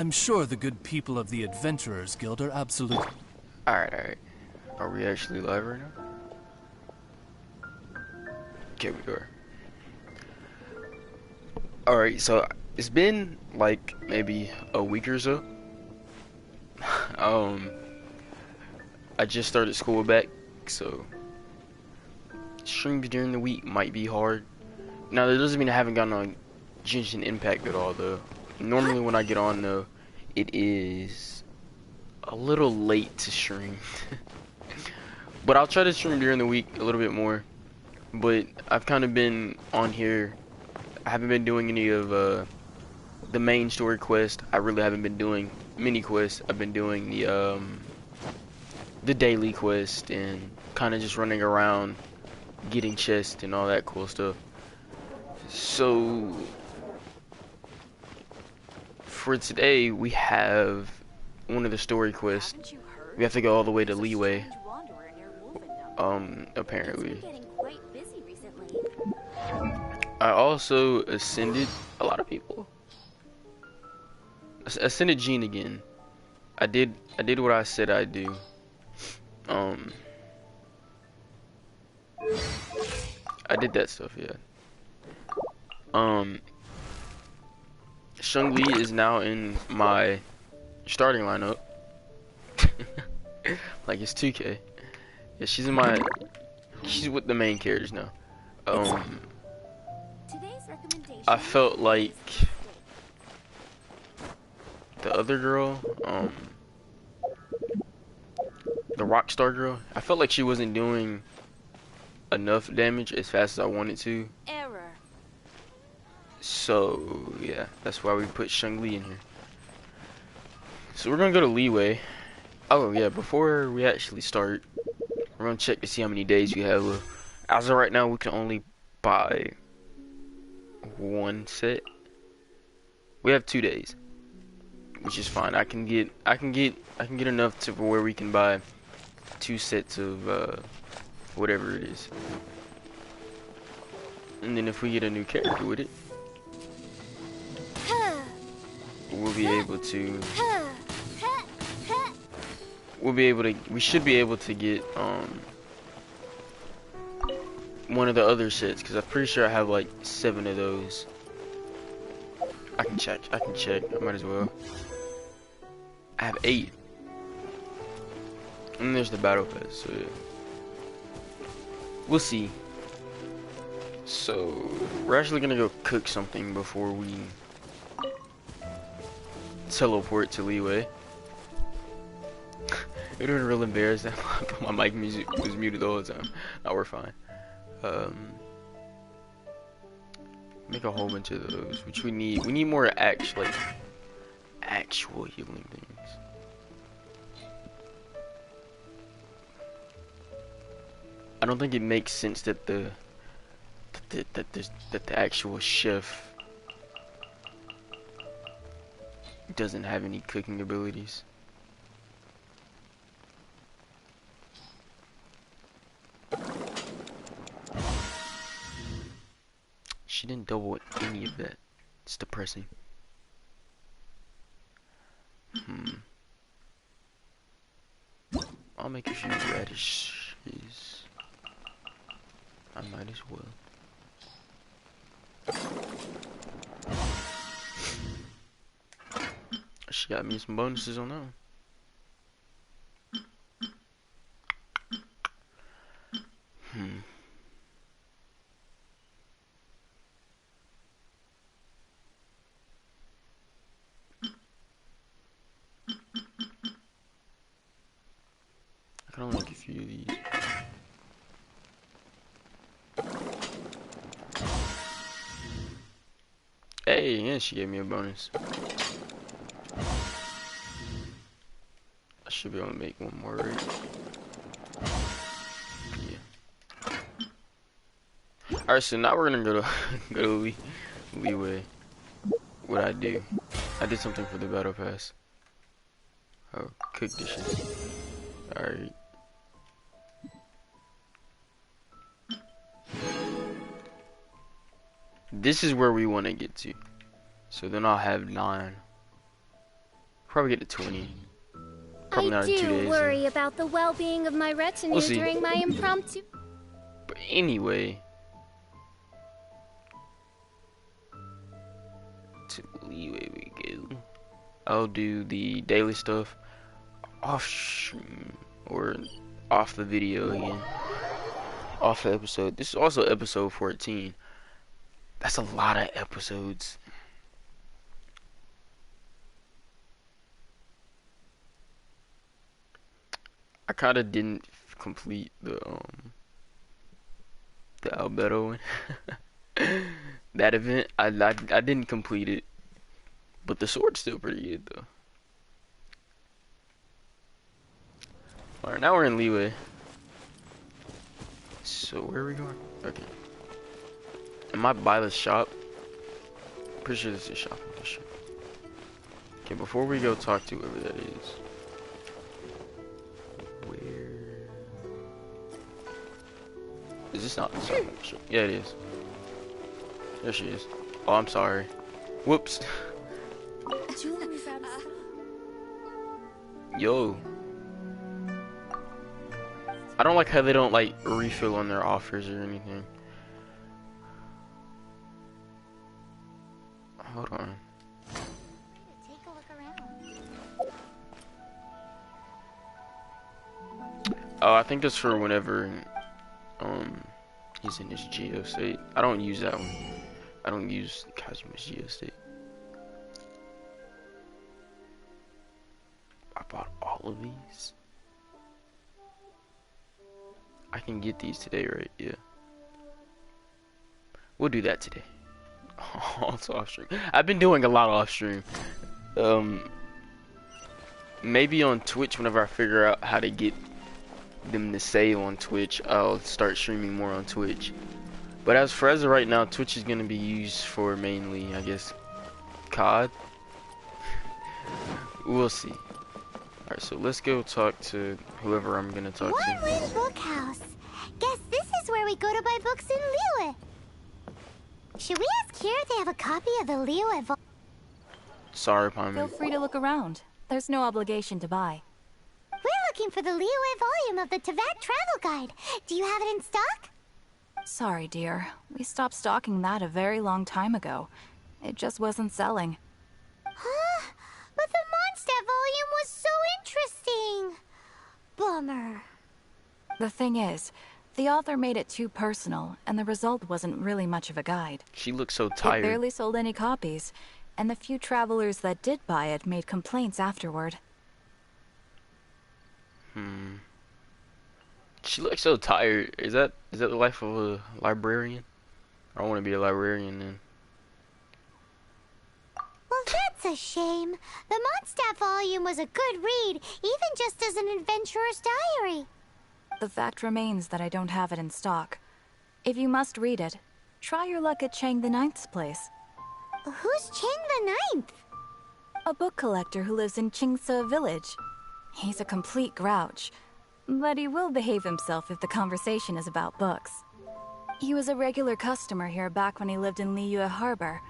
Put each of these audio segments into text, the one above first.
I'm sure the good people of the Adventurers Guild are absolute. Alright, alright. Are we actually live right now? Okay, we are. Alright, so it's been like maybe a week or so. um, I just started school back, so streams during the week might be hard. Now, that doesn't mean I haven't gotten on Genshin Impact at all, though. Normally when I get on, though, it is a little late to stream. But I'll try to stream during the week a little bit more. But I've kind of been on here. I haven't been doing any of the main story quest. I really haven't been doing mini quests. I've been doing the daily quest and kind of just running around getting chests and all that cool stuff. So for today we have one of the story quests. We have to go all the way to Leeway. Apparently. I also ascended a lot of people. Ascended Gene again. I did what I said I'd do. I did that stuff, yeah. Shungli is now in my starting lineup. Like it's 2K. Yeah, she's with the main characters now. I felt like the other girl, the Rockstar girl, I felt like she wasn't doing enough damage as fast as I wanted to. Error. So yeah, that's why we put Shungli in here. So we're gonna go to Leeway. Oh yeah, before we actually start, we're gonna check to see how many days we have left. As of right now, we can only buy one set. We have 2 days, which is fine. I can get enough to where we can buy 2 sets of whatever it is. And then if we get a new character with it, we'll be able to. We should be able to get one of the other sets, because I'm pretty sure I have like 7 of those. I can check. I might as well. I have 8. And there's the battle pass, so yeah. We'll see. So we're actually gonna go cook something before we teleport to Leeway. It would have been real embarrassing. My mic music was muted the whole time. Now we're fine. Make a whole bunch of those, which we need. We need more actual healing things. I don't think it makes sense that the actual chef doesn't have any cooking abilities. She didn't double any of that. It's depressing. I'll make a few radishes. I might as well. She got me some bonuses on that one. I can only make a few of these. Hey, yeah, she gave me a bonus. I should be able to make one more, right? Yeah. Alright, so now we're gonna go to Leeway. What I do? I did something for the battle pass. Oh, cook dishes. Alright. This is where we want to get to. So then I'll have 9. Probably get to 20. Probably not in 2 I do days. worry about the well-being of my retinue We'll see. during my impromptu. But anyway, to leeway we go. I'll do the daily stuff off stream or off the video again. Off the episode. This is also episode 14. That's a lot of episodes. I kind of didn't complete the Albedo one. That event, I didn't complete it, but the sword's still pretty good though. All right, now we're in leeway. So where are we going? Okay. Am I by the shop? Pretty sure this is a shop. Okay, before we go talk to whoever that is. Where? Is this not the shop? Yeah, it is. There she is. Oh, I'm sorry. Whoops. Yo. I don't like how they don't like refill on their offers or anything. Hold on. Take a look around. Oh, I think it's for whenever he's in his geo state. I don't use that one. I don't use Kazuma's geo state. I bought all of these. I can get these today, right? Yeah. We'll do that today. Also off stream. I've been doing a lot off stream. Maybe on Twitch whenever I figure out how to get them to save on Twitch, I'll start streaming more on Twitch. But as for right now, Twitch is gonna be used for mainly, I guess, COD. We'll see. Alright, so let's go talk to whoever I'm gonna talk to. One-Way Bookhouse. Guess this is where we go to buy books in Liyue. Should we ask here if they have a copy of the Liyue volume? Sorry, Palmer. Feel free to look around. There's no obligation to buy. We're looking for the Liyue volume of the Teyvat Travel Guide. Do you have it in stock? Sorry, dear. We stopped stocking that a very long time ago. It just wasn't selling. Huh? But the Mondstadt volume was so interesting. Bummer. The thing is, the author made it too personal, and the result wasn't really much of a guide. She looks so It tired. barely sold any copies, and the few travelers that did buy it made complaints afterward. She looks so tired. Is that the life of a librarian? I don't want to be a librarian then. Well, that's a shame. The Mondstadt volume was a good read, even just as an adventurer's diary. The fact remains that I don't have it in stock. If you must read it, try your luck at Chang the Ninth's place. Who's Chang the Ninth? A book collector who lives in Chingsa village. He's a complete grouch, but he will behave himself if the conversation is about books. He was a regular customer here back when he lived in Liyue Harbor,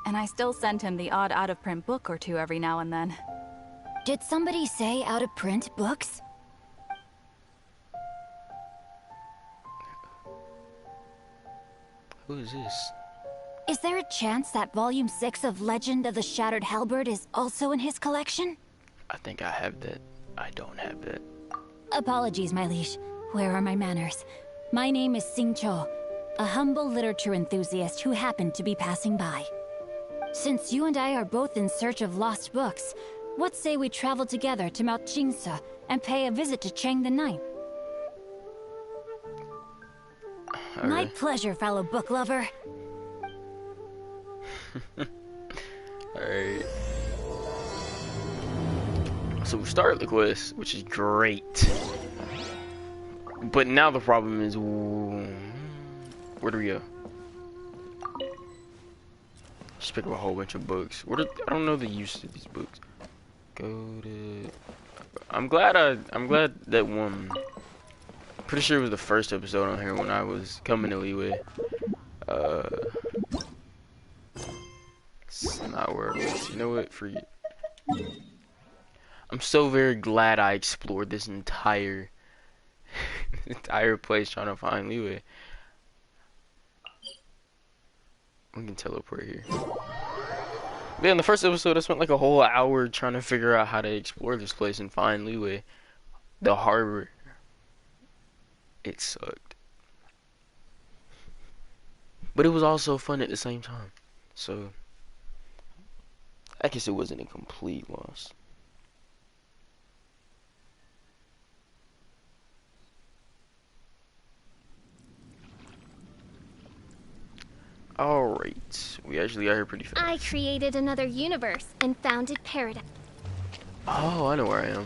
and I still send him the odd out-of-print book or two every now and then. Did somebody say out-of-print books? Who is this? Is there a chance that Volume 6 of Legend of the Shattered Halberd is also in his collection? I think I have that. I don't have that. Apologies, my liege. Where are my manners? My name is Sing Cho, a humble literature enthusiast who happened to be passing by. Since you and I are both in search of lost books, what say we travel together to Mount Chingsa and pay a visit to Chang the Ninth? Okay. My pleasure, fellow book lover. Alright. So we started the quest, which is great. But now the problem is, where do we go? Just pick up a whole bunch of books. I don't know the use of these books. Go to. I'm glad that one. Pretty sure it was the first episode on here when I was coming to Liyue. It's not where it was. You know what? Forget. I'm so very glad I explored this entire place trying to find Liyue. We can teleport here. But yeah, in the first episode, I spent like a whole hour trying to figure out how to explore this place and find Liyue. The harbor. It sucked. But it was also fun at the same time. So, I guess it wasn't a complete loss. Alright, we actually got here pretty fast. I created another universe and founded paradise. Oh, I know where I am.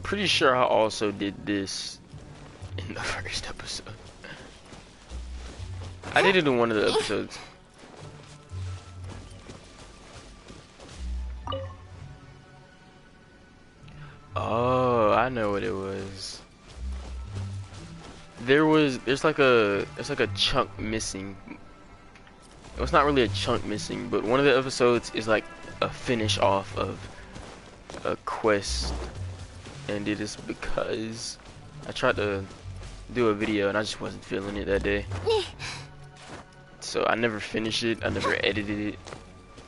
Pretty sure I also did this in the first episode. I did it in one of the episodes. Oh, I know what it was. There's like a chunk missing. Well, it's not really a chunk missing, but one of the episodes is like a finish off of a quest, and it is because I tried to do a video and I just wasn't feeling it that day. So I never finished it. I never edited it,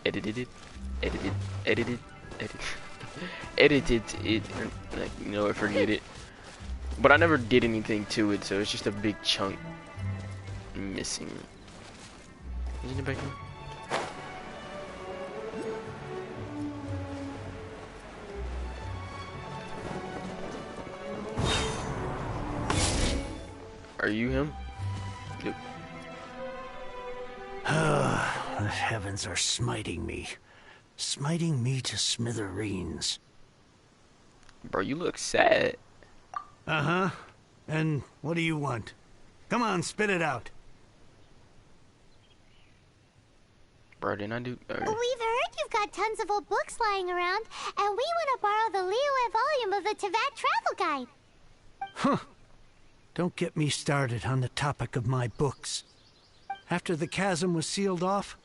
edited it, like, you know, forget it. But I never did anything to it, so it's just a big chunk missing. Isn't it back here? Are you him? Yep. The heavens are smiting me to smithereens. Bro, you look sad. Uh-huh. And what do you want? Come on, spit it out. Bro, didn't I do... We've heard you've got tons of old books lying around, and we want to borrow the Liyue volume of the Teyvat Travel Guide. Huh. Don't get me started on the topic of my books. After the chasm was sealed off,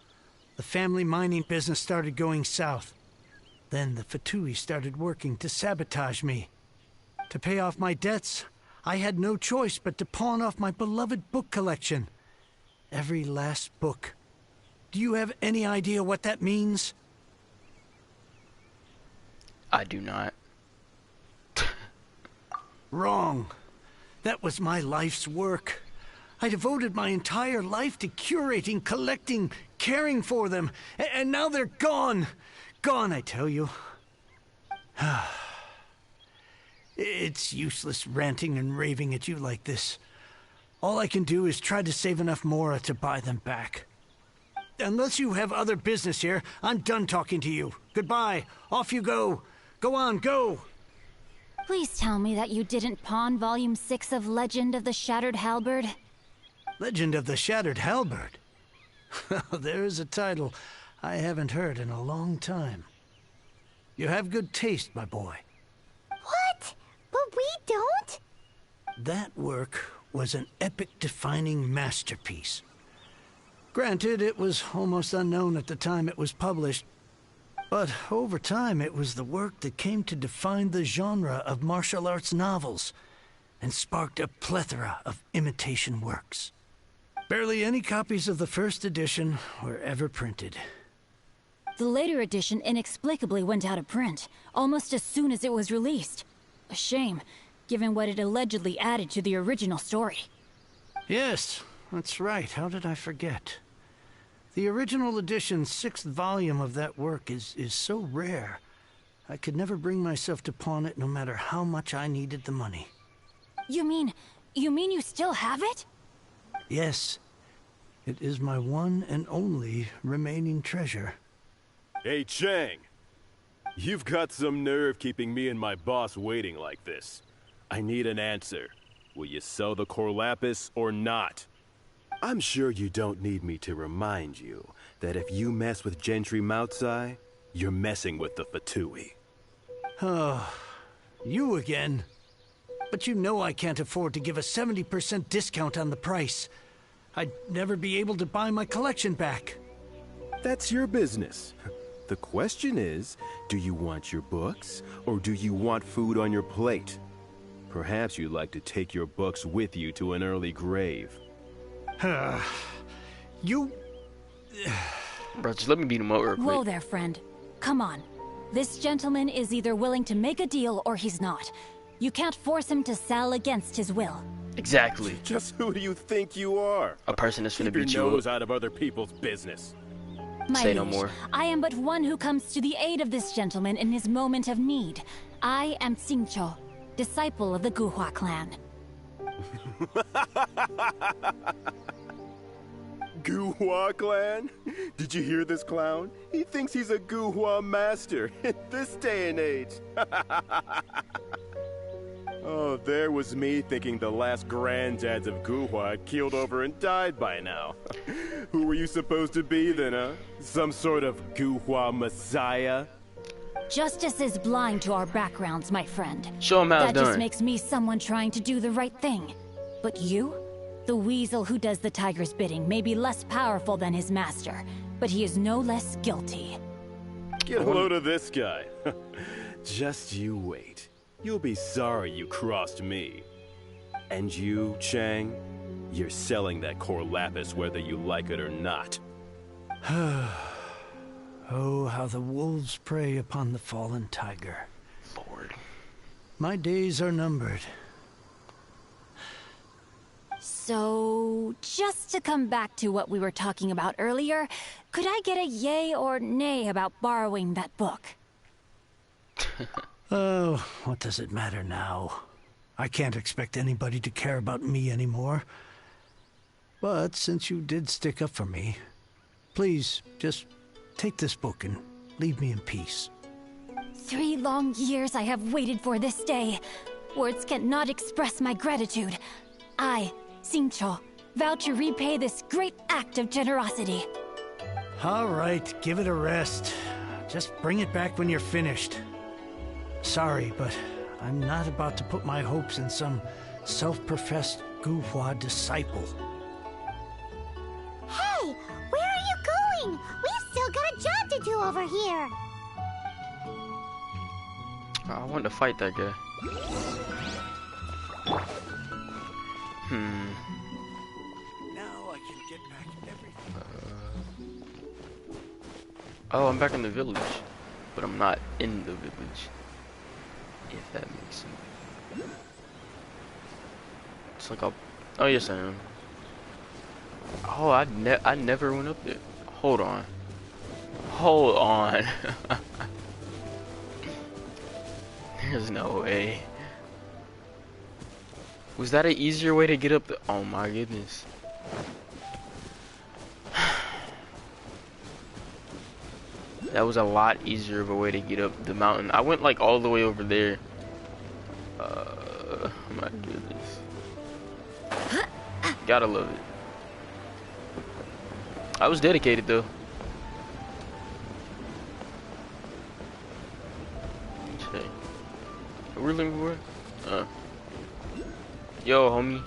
the family mining business started going south. Then the Fatui started working to sabotage me. To pay off my debts, I had no choice but to pawn off my beloved book collection. Every last book. Do you have any idea what that means? I do not. Wrong. That was my life's work. I devoted my entire life to curating, collecting, caring for them. And now they're gone. Gone, I tell you. It's useless ranting and raving at you like this. All I can do is try to save enough Mora to buy them back. Unless you have other business here, I'm done talking to you. Goodbye. Off you go. Go on, go. Please tell me that you didn't pawn Volume 6 of Legend of the Shattered Halberd. Legend of the Shattered Halberd? There's a title I haven't heard in a long time. You have good taste, my boy. What? But we don't? That work was an epic-defining masterpiece. Granted, it was almost unknown at the time it was published, but over time it was the work that came to define the genre of martial arts novels and sparked a plethora of imitation works. Barely any copies of the first edition were ever printed. The later edition inexplicably went out of print, almost as soon as it was released. A shame, given what it allegedly added to the original story. Yes, that's right. How did I forget? The original edition's 6th volume of that work is so rare, I could never bring myself to pawn it no matter how much I needed the money. You mean you still have it? Yes. It is my one and only remaining treasure. Hey, Chang. You've got some nerve keeping me and my boss waiting like this. I need an answer. Will you sell the core lapis or not? I'm sure you don't need me to remind you that if you mess with Gentry Moutsai, you're messing with the Fatui. Oh, you again. But you know I can't afford to give a 70% discount on the price. I'd never be able to buy my collection back. That's your business. The question is, do you want your books, or do you want food on your plate? Perhaps you'd like to take your books with you to an early grave. You... Bro, just let me beat him up real quick. Whoa there, friend. Come on. This gentleman is either willing to make a deal or he's not. You can't force him to sell against his will. Exactly. Just who do you think you are? A person that's gonna Keep your beat you nose up. out of other people's business. My Say no liege, more. I am but one who comes to the aid of this gentleman in his moment of need. I am Xingqiu, disciple of the Guhua clan. Guhua clan? Did you hear this clown? He thinks he's a Guhua master in this day and age. Oh, there was me thinking the last granddads of Guhua had keeled over and died by now. Who were you supposed to be then, huh? Some sort of Guhua messiah? Justice is blind to our backgrounds, my friend. Show him how it's That just done. makes me someone trying to do the right thing. But you? The weasel who does the tiger's bidding may be less powerful than his master, but he is no less guilty. Get a load of this guy. Just you wait. You'll be sorry you crossed me. And you, Chang, you're selling that core lapis whether you like it or not. Oh, how the wolves prey upon the fallen tiger. Lord. My days are numbered. So, just to come back to what we were talking about earlier, could I get a yay or nay about borrowing that book? Oh, what does it matter now? I can't expect anybody to care about me anymore. But since you did stick up for me, please, just take this book and leave me in peace. 3 long years I have waited for this day. Words cannot express my gratitude. I, Xingqiu, vow to repay this great act of generosity. All right, give it a rest. Just bring it back when you're finished. Sorry, but I'm not about to put my hopes in some self-professed Guhua disciple. Hey, where are you going? We've still got a job to do over here. I want to fight that guy. Now I can get back everything. Oh, I'm back in the village. But I'm not in the village. If that makes sense. It's like a... Oh, yes, I am. Oh, I never went up there. Hold on. Hold on. There's no way. Was that an easier way to get up the... Oh my goodness. That was a lot easier of a way to get up the mountain. I went like all the way over there. My goodness. Gotta love it. I was dedicated though. Okay. We're looking for? Yo, homie.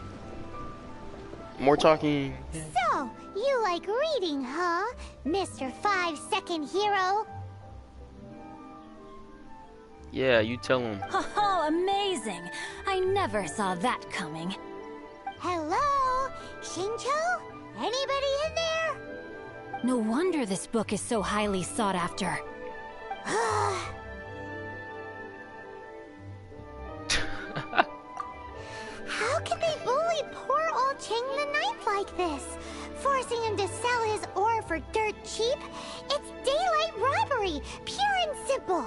More talking. So, you like reading, huh? Mr. 5-second hero? Yeah, you tell him. Oh, amazing! I never saw that coming. Hello? Xingqiu? Anybody in there? No wonder this book is so highly sought after. How can they bully poor old Chang the Ninth like this? Forcing him to sell his ore for dirt cheap? It's daylight robbery, pure and simple.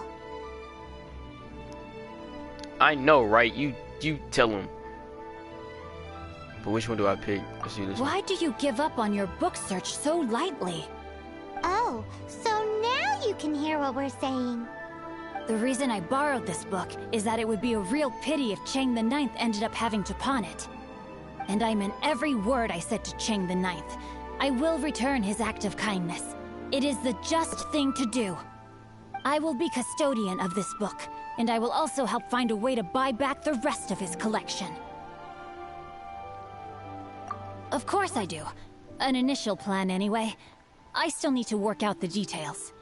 I know, right? You tell him. But which one do I pick? Let's do this one. Why do you give up on your book search so lightly? Oh, so now you can hear what we're saying. The reason I borrowed this book is that it would be a real pity if Chang the Ninth ended up having to pawn it. And I meant every word I said to Chang the Ninth. I will return his act of kindness. It is the just thing to do. I will be custodian of this book, and I will also help find a way to buy back the rest of his collection. Of course I do. An initial plan anyway. I still need to work out the details.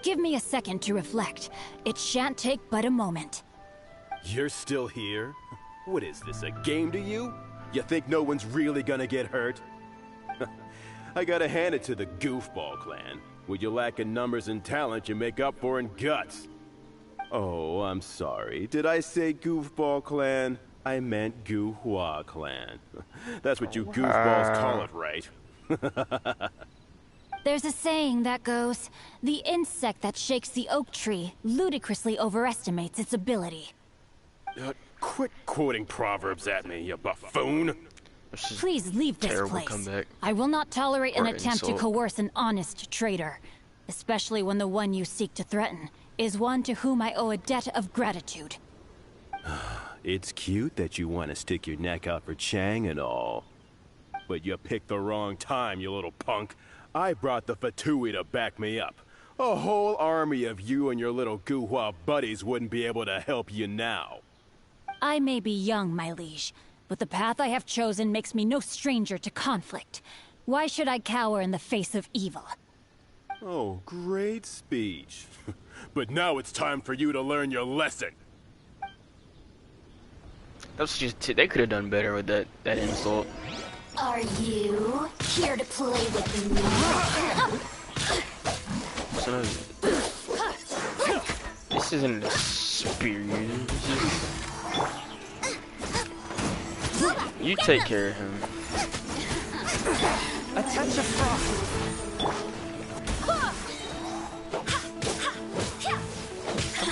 Give me a second to reflect. It shan't take but a moment. You're still here? What is this, a game to you? You think no one's really gonna get hurt? I gotta hand it to the Goofball clan. What you lack in numbers and talent, you make up for in guts. Oh, I'm sorry. Did I say Goofball clan? I meant Guhua clan. That's what you goofballs call it, right? There's a saying that goes, the insect that shakes the oak tree ludicrously overestimates its ability. Quit quoting proverbs at me, you buffoon! Please leave this place. Comeback. I will not tolerate an attempt to insult. coerce an honest trader, especially when the one you seek to threaten is one to whom I owe a debt of gratitude. It's cute that you want to stick your neck out for Chang and all. But you picked the wrong time, you little punk. I brought the Fatui to back me up. A whole army of you and your little Guhua buddies wouldn't be able to help you now. I may be young, my liege, but the path I have chosen makes me no stranger to conflict. Why should I cower in the face of evil? Oh, great speech. But now it's time for you to learn your lesson. That's just they could have done better with that insult. Are you here to play with me? So, this isn't an experience. You take care of him. Attention, Frost!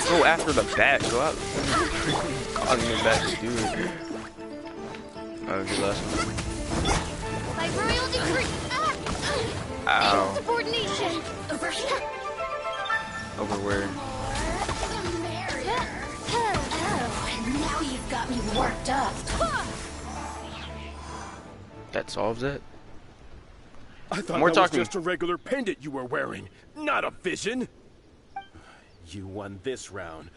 Go after the bat. Go out. Causing the bat to do it. Good last one. By royal decree. Ow. Insubordination. Over here. Over where? Oh, and now you've got me worked up. That solves it? I thought We're that talking- was just a regular pendant you were wearing, not a vision. You won this round,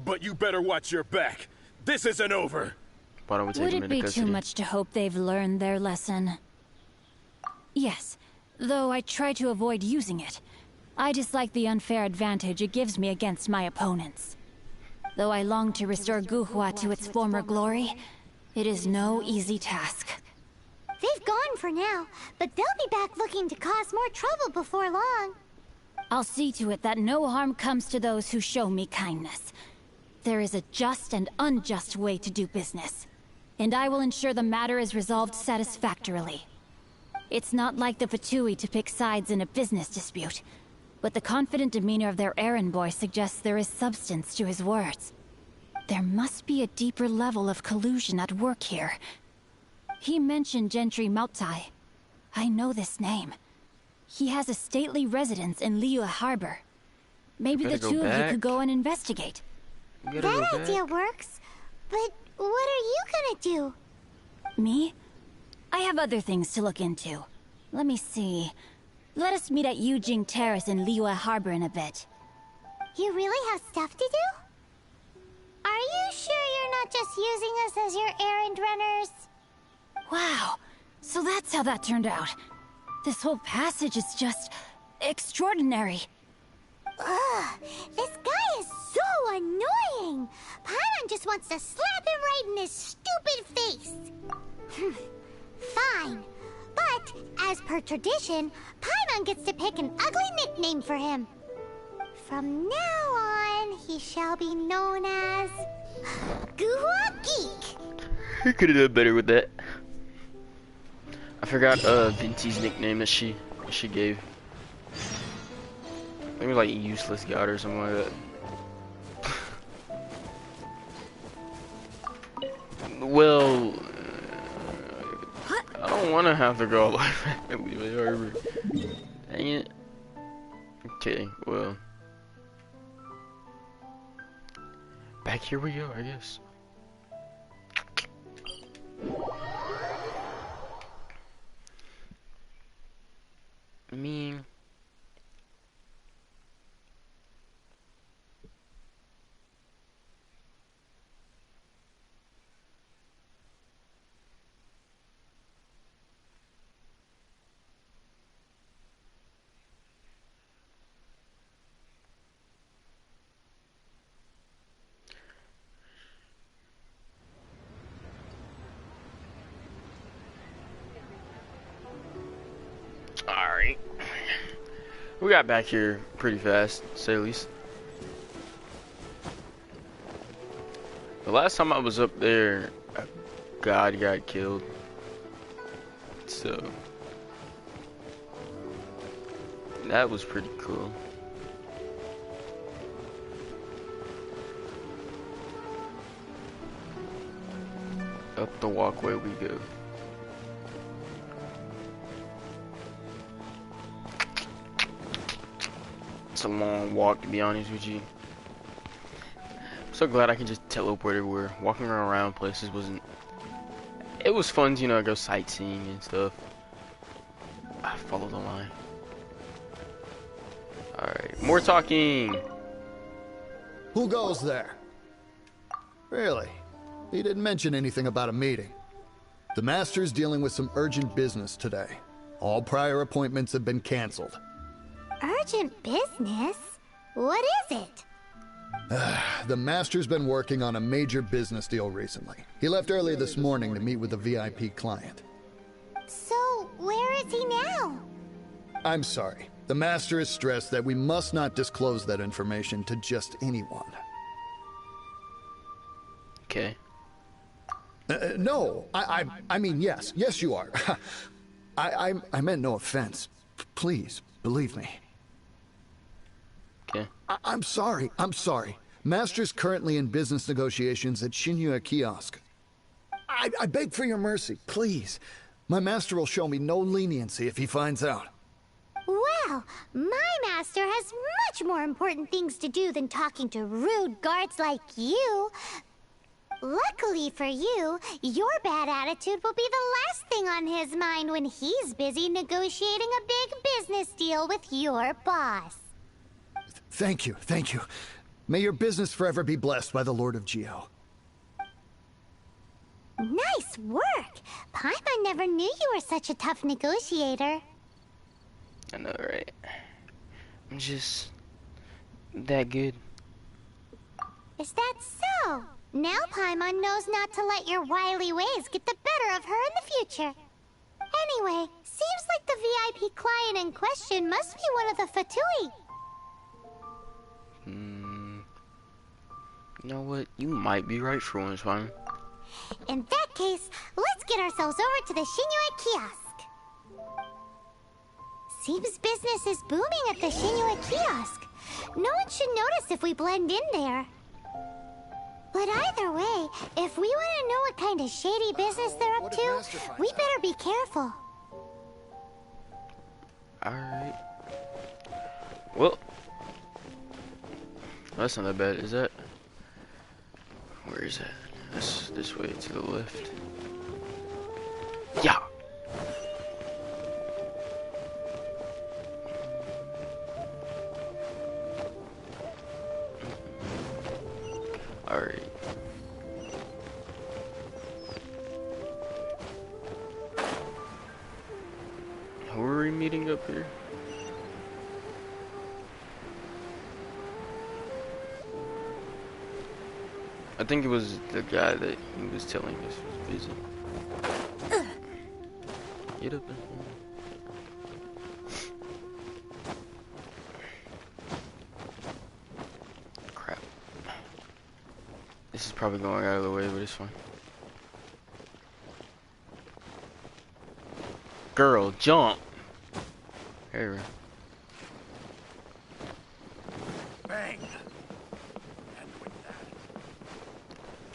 but you better watch your back. This isn't over. Why don't we take Would him it into be custody? too much to hope they've learned their lesson? Yes, though I try to avoid using it. I dislike the unfair advantage it gives me against my opponents. Though I long to restore Guhua to its former glory, it is no easy task. They've gone for now, but they'll be back looking to cause more trouble before long. I'll see to it that no harm comes to those who show me kindness. There is a just and unjust way to do business, and I will ensure the matter is resolved satisfactorily. It's not like the Fatui to pick sides in a business dispute, but the confident demeanor of their errand boy suggests there is substance to his words. There must be a deeper level of collusion at work here. He mentioned Gentry Maotai. I know this name. He has a stately residence in Liyue Harbor. Maybe the Better go two of you back. could go and investigate. You gotta That go idea back. works, but what are you gonna do? Me? I have other things to look into. Let me see. Let us meet at Yujing Terrace in Liyue Harbor in a bit. You really have stuff to do? Are you sure you're not just using us as your errand runners? Wow, so that's how that turned out. This whole passage is just extraordinary. Ugh, this guy is so annoying! Paimon just wants to slap him right in his stupid face! Fine. But, as per tradition, Paimon gets to pick an ugly nickname for him. From now on, he shall be known as... Guhua Geek! He could have done better with that. I forgot Vincy's nickname that she gave. I think it was like Useless God or something like that. Well, I don't want to have to go all the way back to Liyue Harbor. Dang it. Okay, well. Back here we go, I guess. I mean... We got back here pretty fast, to say the least. The last time I was up there, a god got killed. So that was pretty cool. Up the walkway we go. It's a long walk, to be honest with you. I'm so glad I can just teleport everywhere. Walking around places wasn't... It was fun, you know, go sightseeing and stuff. I follow the line. Alright, more talking! Who goes there? Really? He didn't mention anything about a meeting. The Master's dealing with some urgent business today. All prior appointments have been canceled. Urgent business? What is it? The Master's been working on a major business deal recently. He left early this morning to meet with a VIP client. So, where is he now? I'm sorry. The Master is stressed that we must not disclose that information to just anyone. Okay. No, I mean, yes. Yes, you are. I meant no offense. Please, believe me. Okay. I'm sorry. Master's currently in business negotiations at Shinya Kiosk. I beg for your mercy, please. My master will show me no leniency if he finds out. Well, my master has much more important things to do than talking to rude guards like you. Luckily for you, your bad attitude will be the last thing on his mind when he's busy negotiating a big business deal with your boss. Thank you. May your business forever be blessed by the Lord of Geo. Nice work! Paimon never knew you were such a tough negotiator. I know, right? I'm just that good. Is that so? Now Paimon knows not to let your wily ways get the better of her in the future. Anyway, seems like the VIP client in question must be one of the Fatui. You know what? You might be right for once, Paimon. In that case, let's get ourselves over to the Shinua Kiosk. Seems business is booming at the Shinua Kiosk. No one should notice if we blend in there. But either way, if we want to know what kind of shady business they're up to, we better be careful. Alright. Well, that's not that bad, is that? Where is that? That's this way to the left. Yeah! Alright. Who are we meeting up here? I think it was the guy that he was telling us was busy. Get up in here. Crap. This is probably going out of the way, but it's fine. Girl, jump! Here. Bang!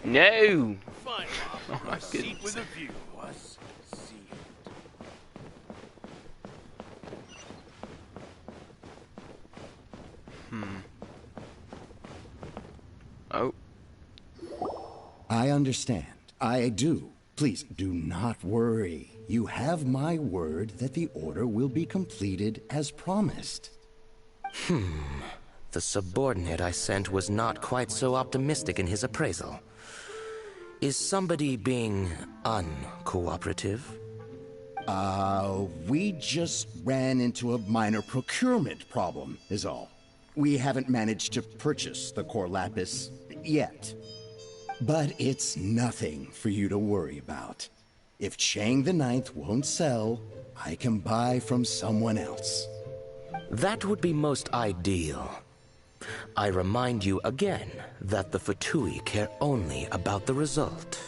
No! Fine. Oh my Seat goodness. with a view was sealed. Oh. I understand. I do. Please do not worry. You have my word that the order will be completed as promised. The subordinate I sent was not quite so optimistic in his appraisal. Is somebody being uncooperative? We just ran into a minor procurement problem, is all. We haven't managed to purchase the core lapis yet. But it's nothing for you to worry about. If Chang the Ninth won't sell, I can buy from someone else. That would be most ideal. I remind you again that the Fatui care only about the result.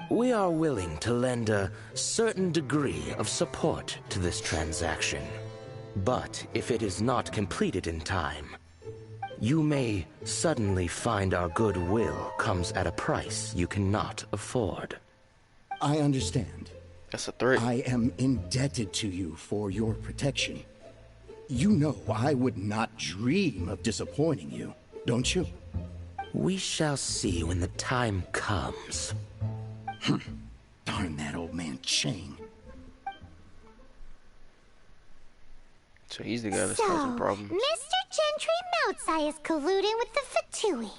We are willing to lend a certain degree of support to this transaction. But if it is not completed in time, you may suddenly find our goodwill comes at a price you cannot afford. I understand. That's a threat. I am indebted to you for your protection. You know I would not dream of disappointing you, don't you? We shall see when the time comes. Darn that old man Chang. So he's the guy that's causing problems. Mr. Gentry Moutsai is colluding with the Fatui.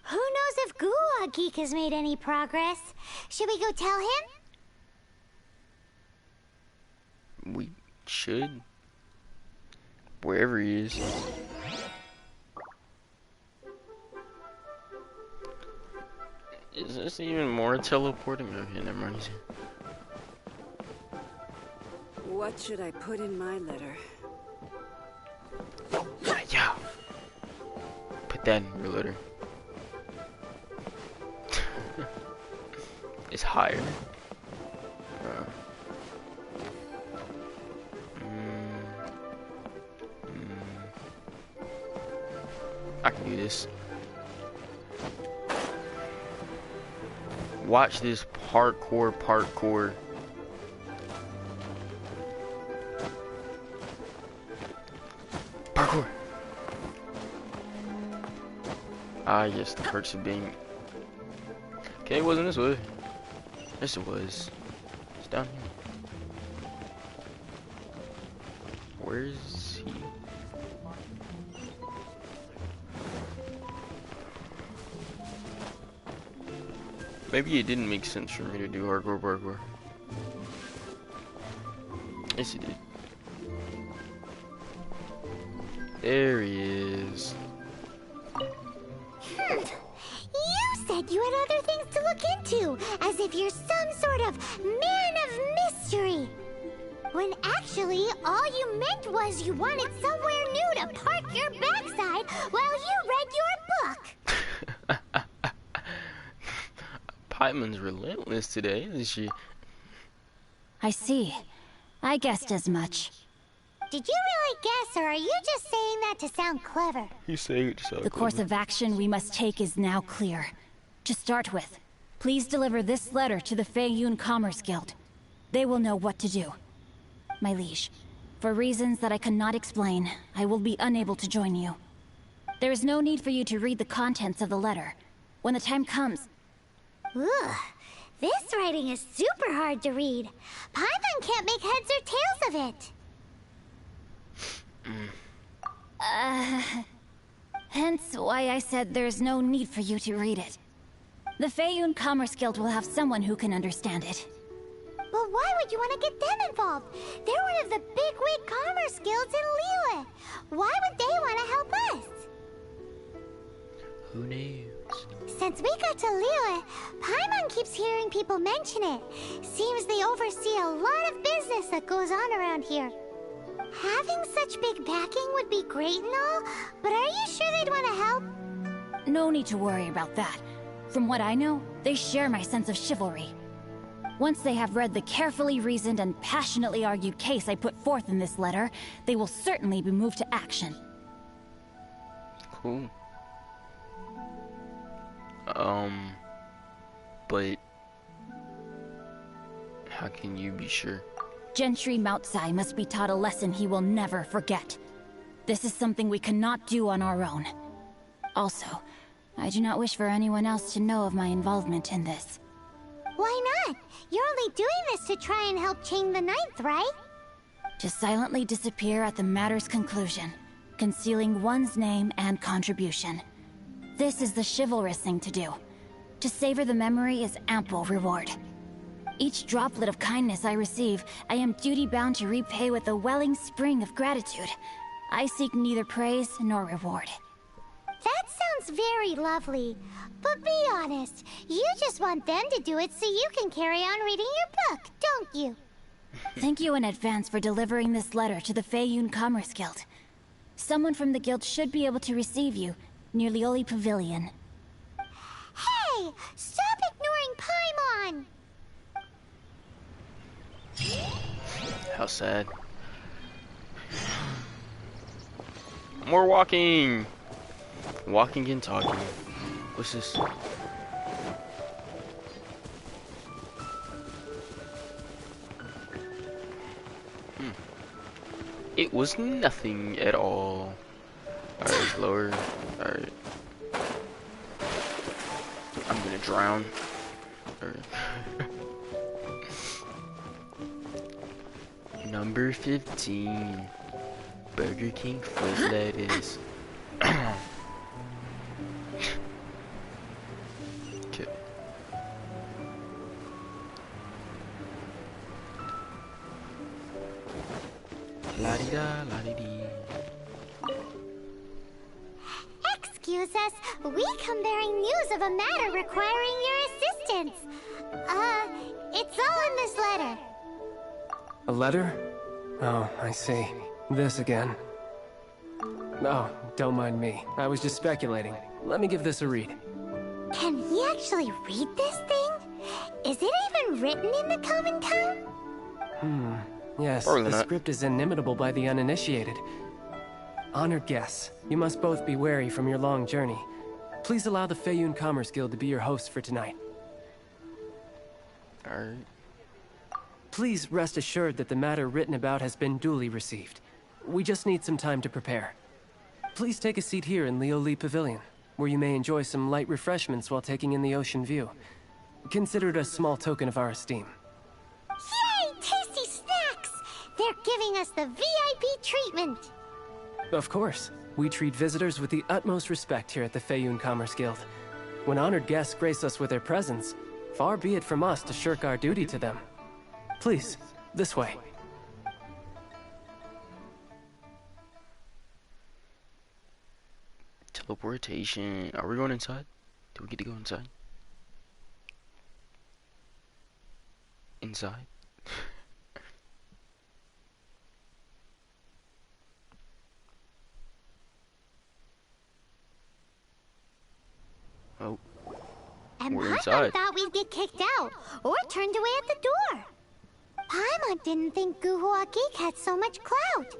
Who knows if Guhua Geek has made any progress? Should we go tell him? We should. Wherever he is. Is this even more teleporting? Okay, never mind. He's here. What should I put in my letter? Yeah. Put that in your letter. It's higher. I can do this. Watch this parkour. Parkour. Ah, yes, the perks of being... Okay, it wasn't this way. Yes, it was. It's down here. Where is he? Maybe it didn't make sense for me to do hardcore parkour. Yes, it did. There he is. You said you had other things to look into, as if you're some sort of man of mystery. When actually, all you meant was you wanted somewhere new to park your backside while you read your book. Paimon's relentless today, isn't she? I see. I guessed as much. Did you really guess, or are you just saying that to sound clever? He's saying it to sound The course of action we must take is now clear. To start with, please deliver this letter to the Feiyun Commerce Guild. They will know what to do. My liege, for reasons that I cannot explain, I will be unable to join you. There is no need for you to read the contents of the letter. When the time comes... Ugh, this writing is super hard to read. Paimon can't make heads or tails of it. Hence why I said there's no need for you to read it. The Feiyun Commerce Guild will have someone who can understand it. But why would you want to get them involved? They're one of the bigwig commerce guilds in Liyue. Why would they want to help us? Who knows? Since we got to Liyue, Paimon keeps hearing people mention it. Seems they oversee a lot of business that goes on around here. Having such big backing would be great and all, but are you sure they'd want to help? No need to worry about that. From what I know, they share my sense of chivalry. Once they have read the carefully reasoned and passionately argued case I put forth in this letter, they will certainly be moved to action. Cool. But... how can you be sure? Gentry Moutsai must be taught a lesson he will never forget. This is something we cannot do on our own. Also, I do not wish for anyone else to know of my involvement in this. Why not? You're only doing this to try and help Chang the Ninth, right? To silently disappear at the matter's conclusion, concealing one's name and contribution. This is the chivalrous thing to do. To savor the memory is ample reward. Each droplet of kindness I receive, I am duty-bound to repay with a welling spring of gratitude. I seek neither praise nor reward. That sounds very lovely. But be honest, you just want them to do it so you can carry on reading your book, don't you? Thank you in advance for delivering this letter to the Feiyun Commerce Guild. Someone from the guild should be able to receive you near Lioli Pavilion. Hey! Stop ignoring Paimon! How sad. More walking! Walking and talking. What's this? It was nothing at all. Alright, it's lower. Alright. I'm gonna drown. Number 15. Burger King foot lettuce. Okay. La-di-da, la-di-dee. Excuse us, we come bearing news of a matter requiring your assistance. It's all in this letter. A letter? Oh, I see. This again. Oh, don't mind me. I was just speculating. Let me give this a read. Can we actually read this thing? Is it even written in the common tongue? Yes, Probably the not. script is inimitable by the uninitiated. Honored guests, you must both be wary from your long journey. Please allow the Feiyun Commerce Guild to be your host for tonight. Alright. Please rest assured that the matter written about has been duly received. We just need some time to prepare. Please take a seat here in Lioli Pavilion, where you may enjoy some light refreshments while taking in the ocean view. Consider it a small token of our esteem. Yay! Tasty snacks! They're giving us the VIP treatment. Of course. We treat visitors with the utmost respect here at the Feiyun Commerce Guild. When honored guests grace us with their presence, far be it from us to shirk our duty to them. Please, this way. Teleportation. Are we going inside? Do we get to go inside? Inside? Oh, And we're Paimon inside. thought we'd get kicked out or turned away at the door. Paimon didn't think Guhua Geek had so much clout.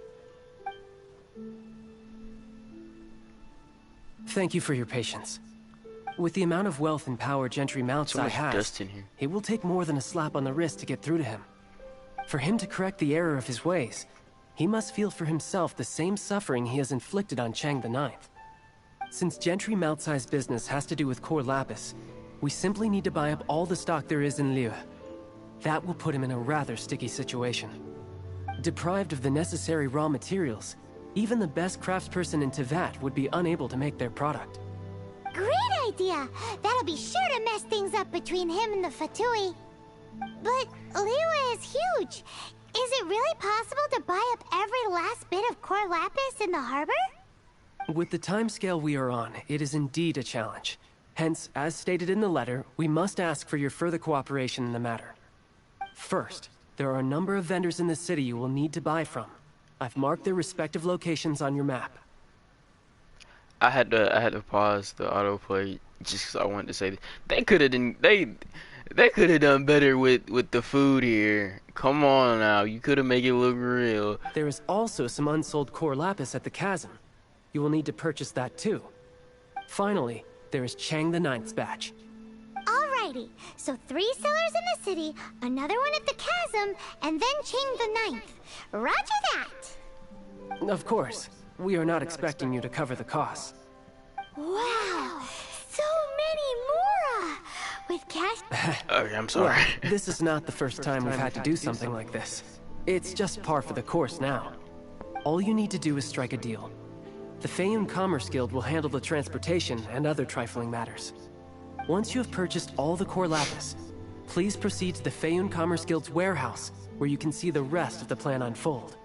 Thank you for your patience. With the amount of wealth and power Gentry so Moutsai much has, dust in here. it will take more than a slap on the wrist to get through to him. For him to correct the error of his ways, he must feel for himself the same suffering he has inflicted on Chang the Ninth. Since Gentry Moutsai's business has to do with core lapis, we simply need to buy up all the stock there is in Liu. That will put him in a rather sticky situation. Deprived of the necessary raw materials, even the best craftsperson in Tevat would be unable to make their product. Great idea! That'll be sure to mess things up between him and the Fatui. But Liyue is huge. Is it really possible to buy up every last bit of core lapis in the harbor? With the timescale we are on, it is indeed a challenge. Hence, as stated in the letter, we must ask for your further cooperation in the matter. First, there are a number of vendors in the city you will need to buy from. I've marked their respective locations on your map. I had to pause the autoplay just because I wanted to say that they could have done they could have done better with the food here. Come on now, you could have made it look real. There is also some unsold core lapis at the chasm. You will need to purchase that too. Finally, there is Chang the Ninth's batch. Alrighty, so 3 sellers in the city, another one at the chasm, and then Chang the Ninth. Roger that! Of course, we are not expecting you to cover the costs. Wow, so many Mora! With cash... Okay, I'm sorry. Well, this is not the first time we've had to do something like this. It's just par for the course now. All you need to do is strike a deal. The Feiyun Commerce Guild will handle the transportation and other trifling matters. Once you have purchased all the core lapis, please proceed to the Feiyun Commerce Guild's warehouse, where you can see the rest of the plan unfold.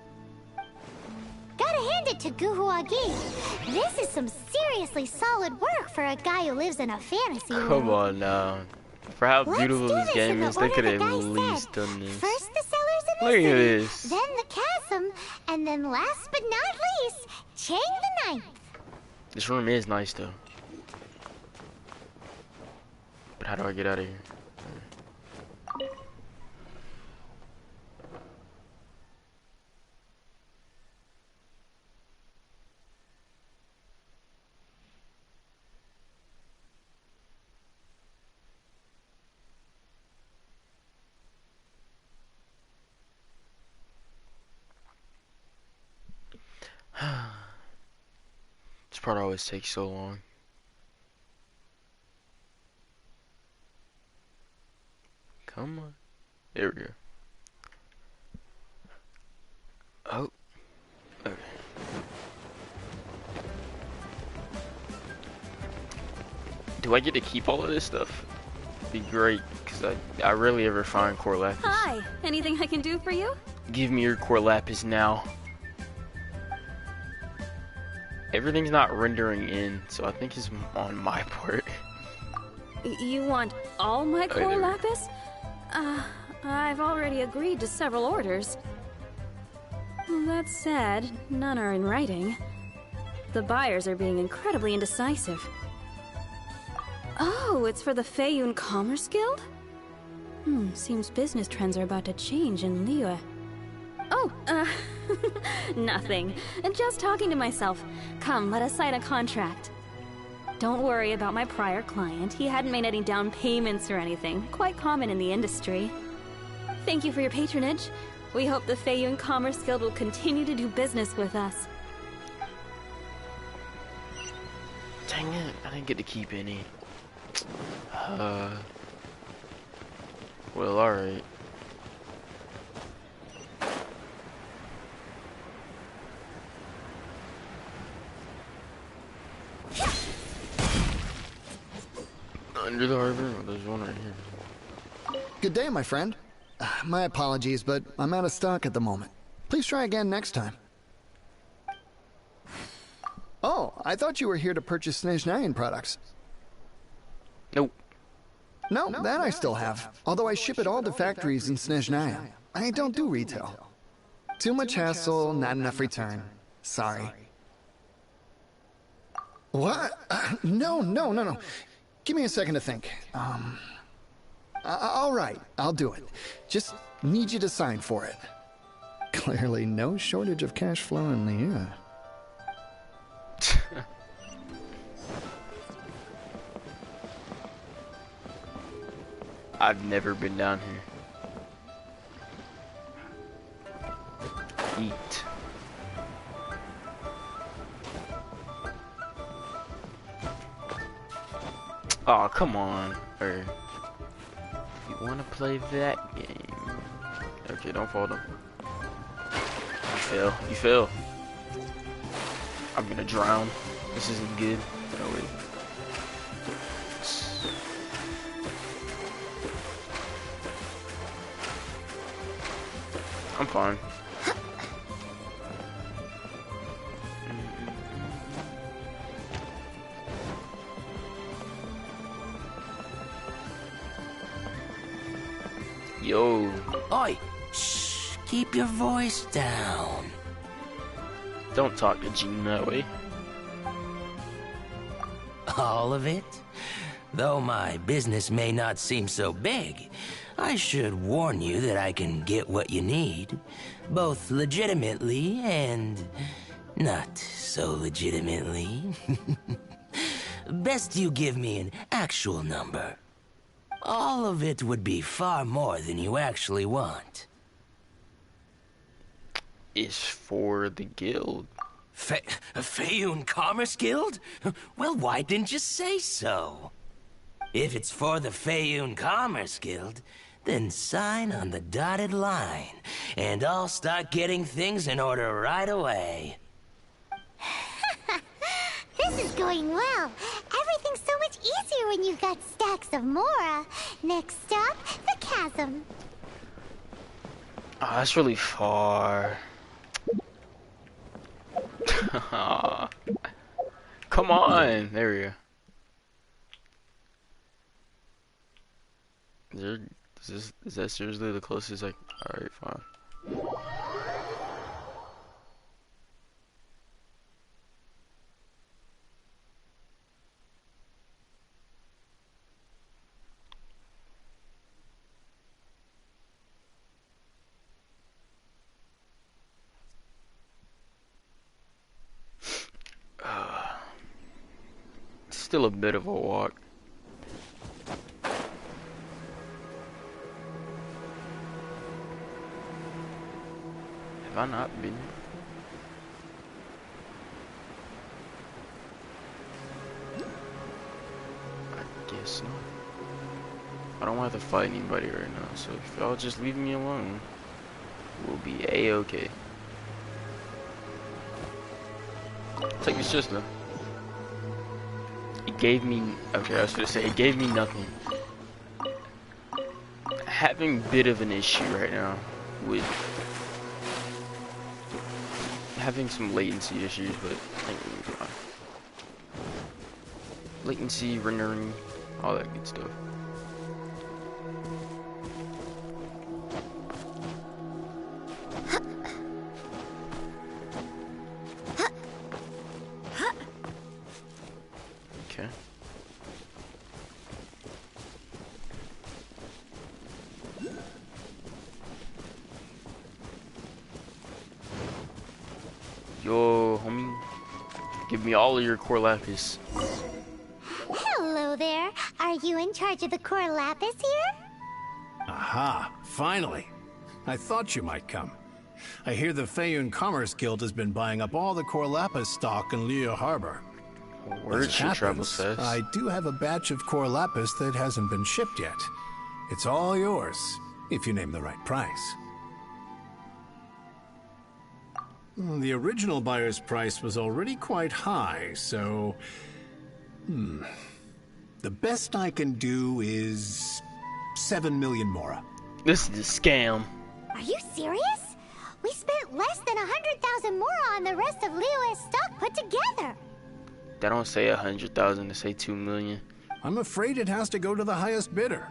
Gotta hand it to Guhua Geek. This is some seriously solid work for a guy who lives in a fantasy world. Come on now. For how Let's beautiful do this this game in the is, they order could the have guy at least said. done this. First the sellers in Look at this. then the chasm, and then last but not least, Chang the Ninth. This room is nice though. But how do I get out of here? This part always takes so long. Come on. There we go. Oh. Okay. Do I get to keep all of this stuff? Be great, because I rarely ever find core lapis. Hi, anything I can do for you? Give me your core lapis now. Everything's not rendering in, so I think it's on my part. You want all my core there. lapis? I've already agreed to several orders. That said, none are in writing. The buyers are being incredibly indecisive. Oh, it's for the Feiyun Commerce Guild? Seems business trends are about to change in Liyue. Oh, nothing. Just talking to myself. Come, let us sign a contract. Don't worry about my prior client. He hadn't made any down payments or anything. Quite common in the industry. Thank you for your patronage. We hope the Feiyun Commerce Guild will continue to do business with us. Dang it, I didn't get to keep any. Well, alright. Under the harbor? Oh, there's one right here. Good day, my friend. My apologies, but I'm out of stock at the moment. Please try again next time. Oh, I thought you were here to purchase Snezhnayan products. Nope. No, that I still have. Although I ship it all to factories in Snezhnaya. I don't do retail. Too much hassle, not enough return. Sorry. What? No. Give me a second to think. All right, I'll do it. Just need you to sign for it. Clearly no shortage of cash flow in Liyue. I've never been down here. Eat. Oh, come on. Or you want to play that game? Okay, don't fall down. You fail. You fail. I'm gonna drown. This isn't good. No way. I'm fine. Yo. Oi! Shh! Keep your voice down. Don't talk to Gene that way. All of it? Though my business may not seem so big, I should warn you that I can get what you need, both legitimately and not so legitimately. Best you give me an actual number. All of it would be far more than you actually want. It's for the guild. Feiyun Commerce Guild? Well, why didn't you say so? If it's for the Feiyun Commerce Guild, then sign on the dotted line, and I'll start getting things in order right away. This is going well. Everything's so much easier when you've got stacks of Mora. Next up, the chasm. Oh, that's really far. Come on. There we go. Is that seriously the closest I... Alright, fine. Still a bit of a walk. Have I not been? I guess not. I don't have to fight anybody right now, so if y'all just leave me alone, we'll be a-okay. Take your sister. It gave me, okay, I was gonna say, it gave me nothing. Having a bit of an issue right now with having some latency issues, but I think we'll be fine. Latency, rendering, all that good stuff. Okay. Yo, homie. Give me all of your core lapis. Hello there. Are you in charge of the core lapis here? Aha, finally. I thought you might come. I hear the Feiyun Commerce Guild has been buying up all the core lapis stock in Liu Harbor. Word should travel fast. I do have a batch of core lapis that hasn't been shipped yet. It's all yours, if you name the right price. The original buyer's price was already quite high, so... The best I can do is... 7 million mora. This is a scam. Are you serious? We spent less than 100,000 more on the rest of Liyue's stock put together. They don't say 100,000, they say 2 million. I'm afraid it has to go to the highest bidder.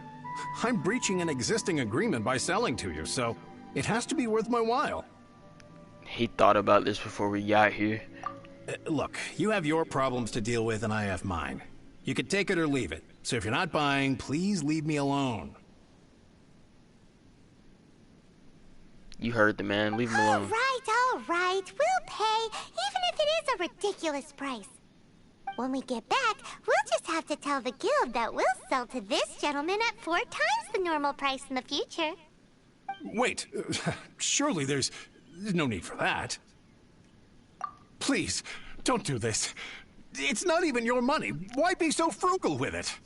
I'm breaching an existing agreement by selling to you, so it has to be worth my while. He thought about this before we got here. Look, you have your problems to deal with and I have mine. You can take it or leave it. So if you're not buying, please leave me alone. You heard the man. Leave him alone. All right. We'll pay, even if it is a ridiculous price. When we get back, we'll just have to tell the guild that we'll sell to this gentleman at 4 times the normal price in the future. Wait, surely there's no need for that. Please, don't do this. It's not even your money. Why be so frugal with it?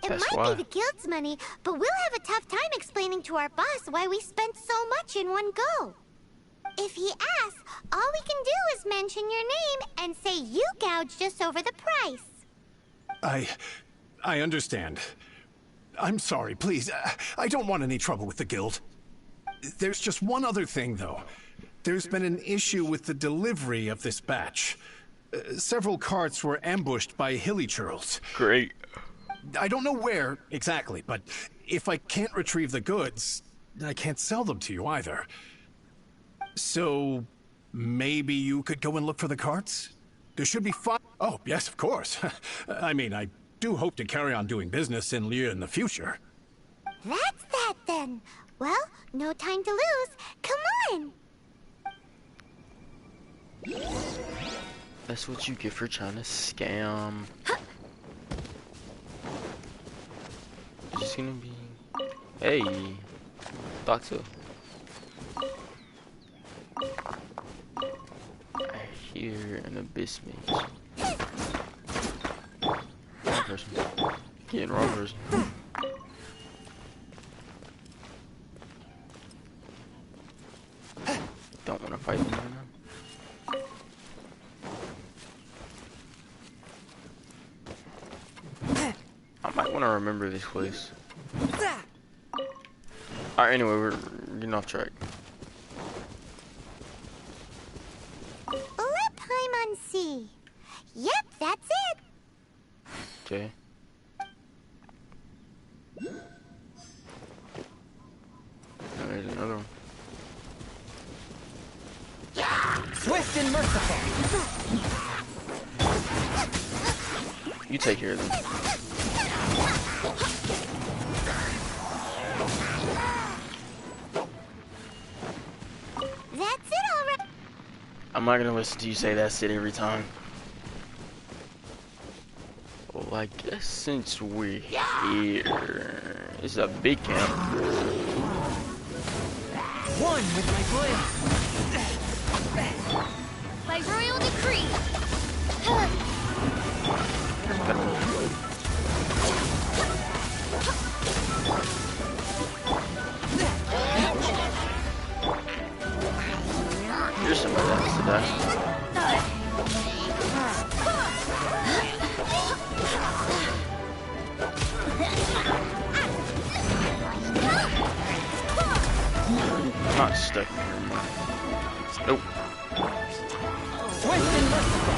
It might be the guild's money, but we'll have a tough time explaining to our boss why we spent so much in one go. If he asks, all we can do is mention your name and say you gouged us over the price. I understand. I'm sorry, please. I don't want any trouble with the guild. There's just one other thing, though. There's been an issue with the delivery of this batch. Several carts were ambushed by hilly churls. Great. I don't know where exactly, but if I can't retrieve the goods, I can't sell them to you either. So, maybe you could go and look for the carts? There should be 5... Oh, yes, of course. I mean, I do hope to carry on doing business in Liu in the future. That's that, then. Well, no time to lose. Come on! That's what you get for trying to scam. It's just gonna be... Hey! Thought so. I hear an abyss mage. Wrong person. Getting wrong person. Don't want to fight them right now. I might want to remember this place. Alright, anyway, we're getting off track. Let Paimon see. Yep, that's it. Okay. Oh, there's another one. Swift and merciful. You take care of them. That's it already. I'm not gonna listen to you say that's it every time. Well, I guess since we're here, this is a big camp. One with my blade. By royal decree. Here's some of that today. I'm not stuck here. Nope. Swift and merciful.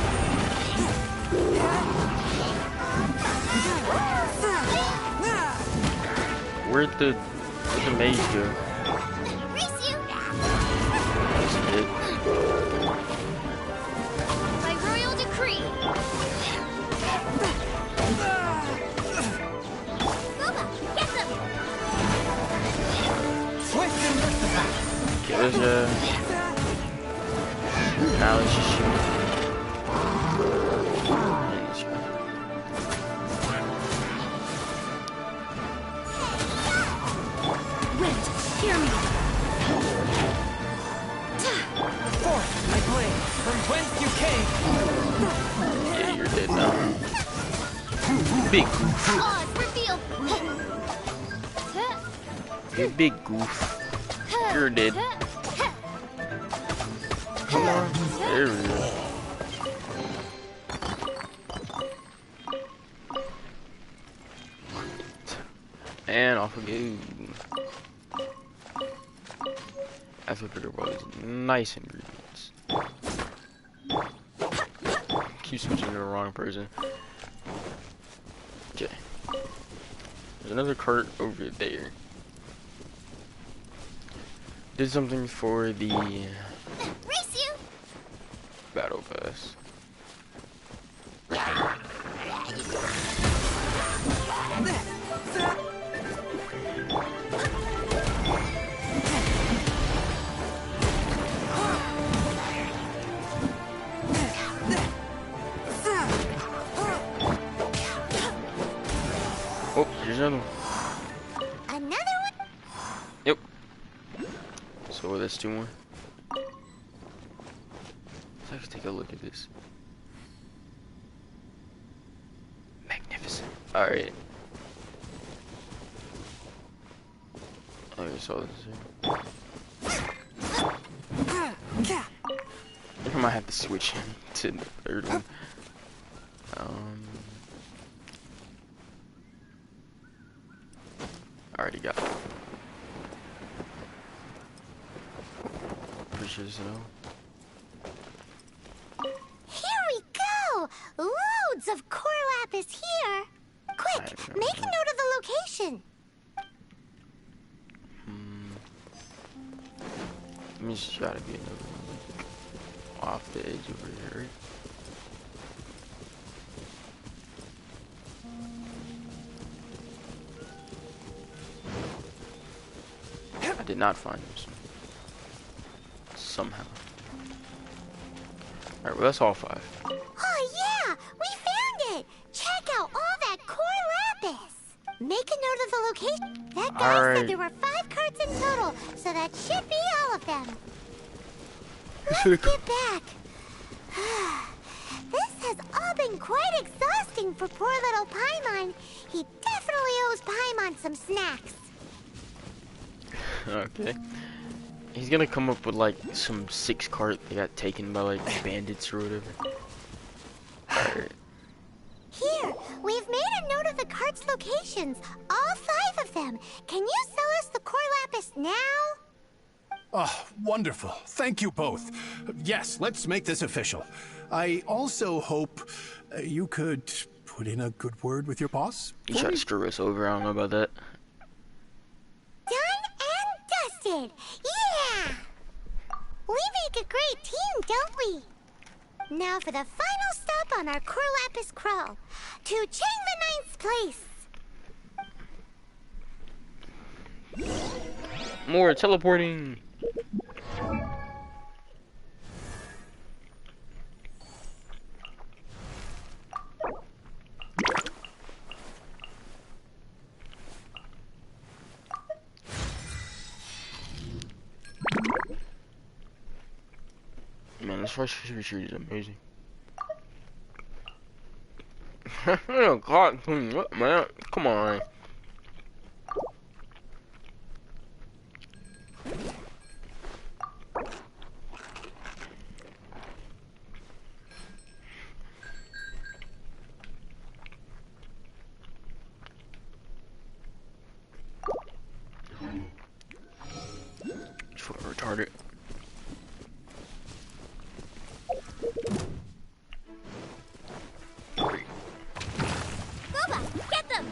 Where'd the mage go? That's it. By royal decree. Boba, get them. Swift and merciful. Okay, there's a... Now let's just shoot. Wind, hear me. Forth my blade. From whence you came. Yeah, you're dead now. Big goof. Claws, reveal. You big goof. You're dead. Come on. There we go. And off we go. That's what Peter was. Nice ingredients. Keep switching to the wrong person. Okay. There's another cart over there. Did something for the Race you. battle pass. Oh, here's another one. Another one? Yep. So that's two more. Let's take a look at this. Magnificent. Alright. Oh, you saw this here. I think I might have to switch to the third one. I already got it. Pretty sure this is Here we go! Loads of core lapis here! Quick, make a note of the location! Let me just try to be another one off the edge over here. I did not find this one. Somehow. Alright, well that's all 5. Oh yeah! We found it! Check out all that core lapis! Make a note of the location. That guy said there were 5 carts in total, so that should be all of them. Let's get back. This has all been quite exhausting for poor little Paimon. He definitely owes Paimon some snacks. Okay. He's gonna come up with like some 6 cart that got taken by like bandits or whatever. Alright. Here, we've made a note of the cart's locations. All 5 of them. Can you sell us the core lapis now? Oh, wonderful. Thank you both. Yes, let's make this official. I also hope you could put in a good word with your boss. You try to screw us over, I don't know about that. Done and dusted. Yeah! We make a great team, don't we? Now for the final stop on our Corlapis crawl, to Chang the Ninth's place. More teleporting. Man, this first retreat is amazing. Oh God, what, man? Come on. Fucking retarded. Boba, get them!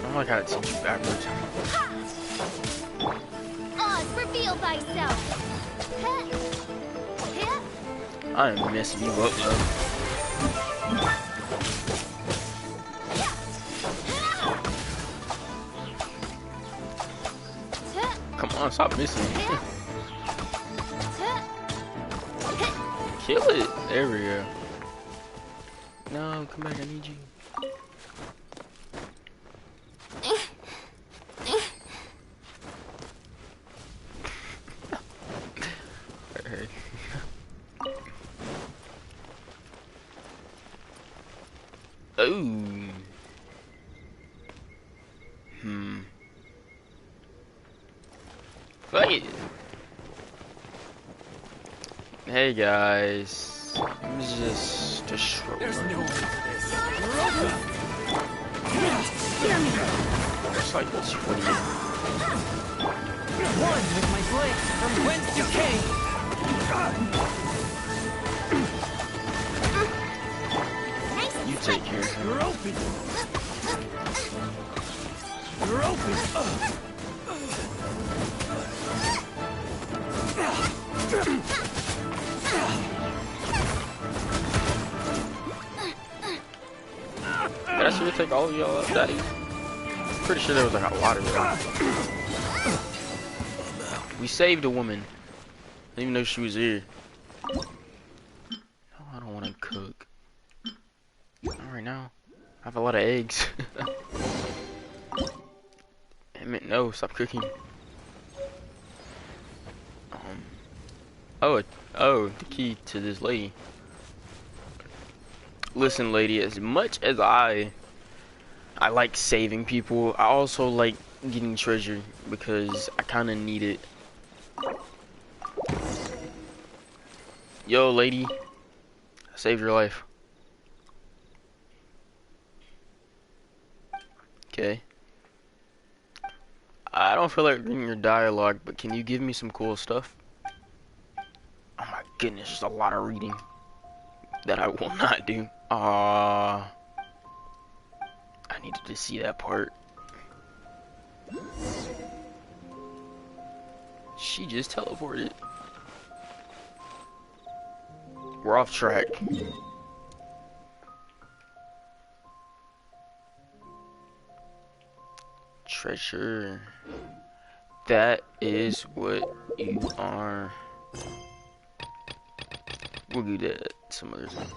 I like how it sends you backwards. Oz, reveal thyself! I am messing you up, though. Come on, stop missing. Kill it. There we go. No, come back. I need you. Oh. Fuck it. Hey guys. I'm just destroy. There's no end to this. It's like it's 20. One with my blade from whence you came. You take care of him. You're open. You're open. Did I should take all of y'all up, Daddy? Pretty sure there was like a lot of them. We saved a woman. I didn't even know she was here. Oh, I don't want to cook. Not right now. I have a lot of eggs. Damn it, no, stop cooking. Oh, the key to this lady. Listen, lady, as much as I like saving people, I also like getting treasure because I kind of need it. Yo, lady, I saved your life. Okay. I don't feel like reading your dialogue, but can you give me some cool stuff? Oh my goodness, there's a lot of reading that I will not do. I needed to see that part. She just teleported. We're off track. Treasure. That is what you are. We'll do that some other time.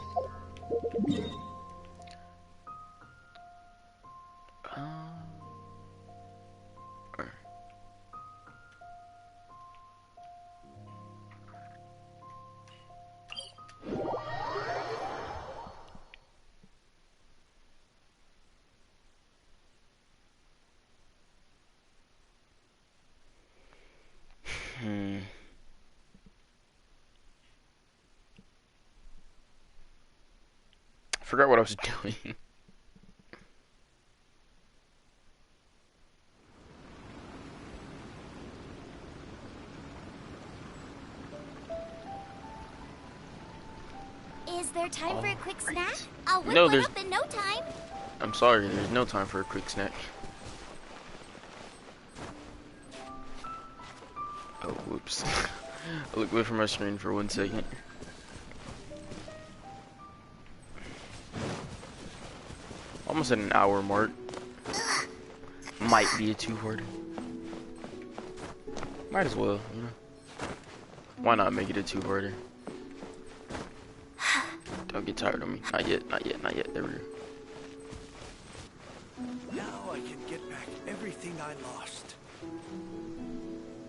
Forgot what I was doing. time for a quick snack? I'll whip No, one there's... up in no time. I'm sorry, there's no time for a quick snack. Oh, whoops. I looked away from my screen for 1 second. Almost at an hour mark. Might be a two-parter. Might as well, you know. Why not make it a two-parter? Don't get tired of me. Not yet, not yet, not yet. There we go. Now I can get back everything I lost.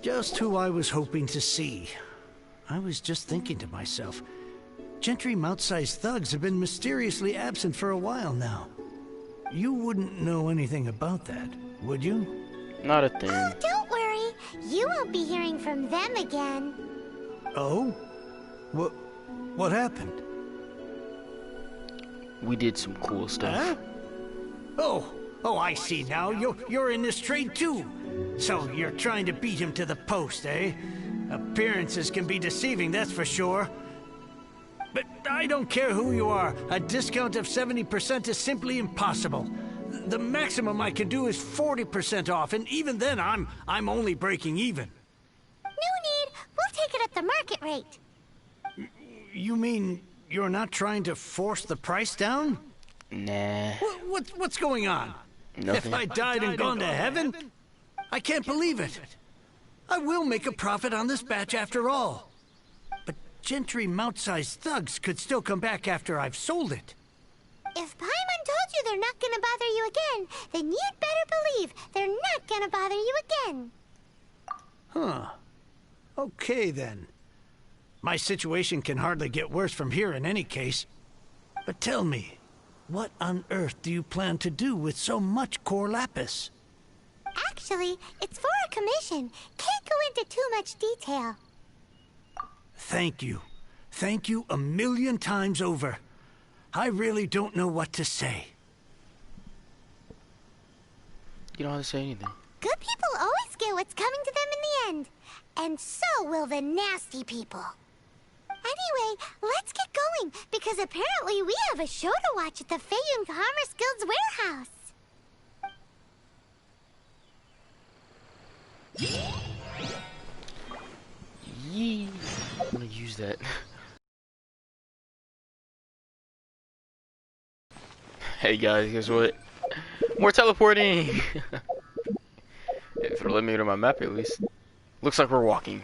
Just who I was hoping to see. I was just thinking to myself, Gentry Mount-sized thugs have been mysteriously absent for a while now. You wouldn't know anything about that, would you? Not a thing. Oh, don't worry. You won't be hearing from them again. Oh? What happened? We did some cool stuff. Huh? Oh, I see now. You're in this trade too. So you're trying to beat him to the post, eh? Appearances can be deceiving, that's for sure. But I don't care who you are. A discount of 70% is simply impossible. The maximum I can do is 40% off, and even then I'm only breaking even. No need. We'll take it at the market rate. You mean you're not trying to force the price down? Nah. What's going on? Nothing. If I died and gone to heaven? I can't believe it. I will make a profit on this batch after all. But Gentry Mount-sized thugs could still come back after I've sold it. If Paimon told you they're not gonna bother you again, then you'd better believe they're not gonna bother you again. Huh. Okay then. My situation can hardly get worse from here in any case. But tell me, what on earth do you plan to do with so much core lapis? Actually, it's for a commission. Can't go into too much detail. Thank you. Thank you a million times over. I really don't know what to say. You don't have to say anything. Good people always get what's coming to them in the end. And so will the nasty people. Anyway, let's get going, because apparently we have a show to watch at the Feiyun Commerce Guild's warehouse. Yee. I'm gonna use that. Hey guys, guess what? More teleporting! If it'll let me go to my map at least. Looks like we're walking.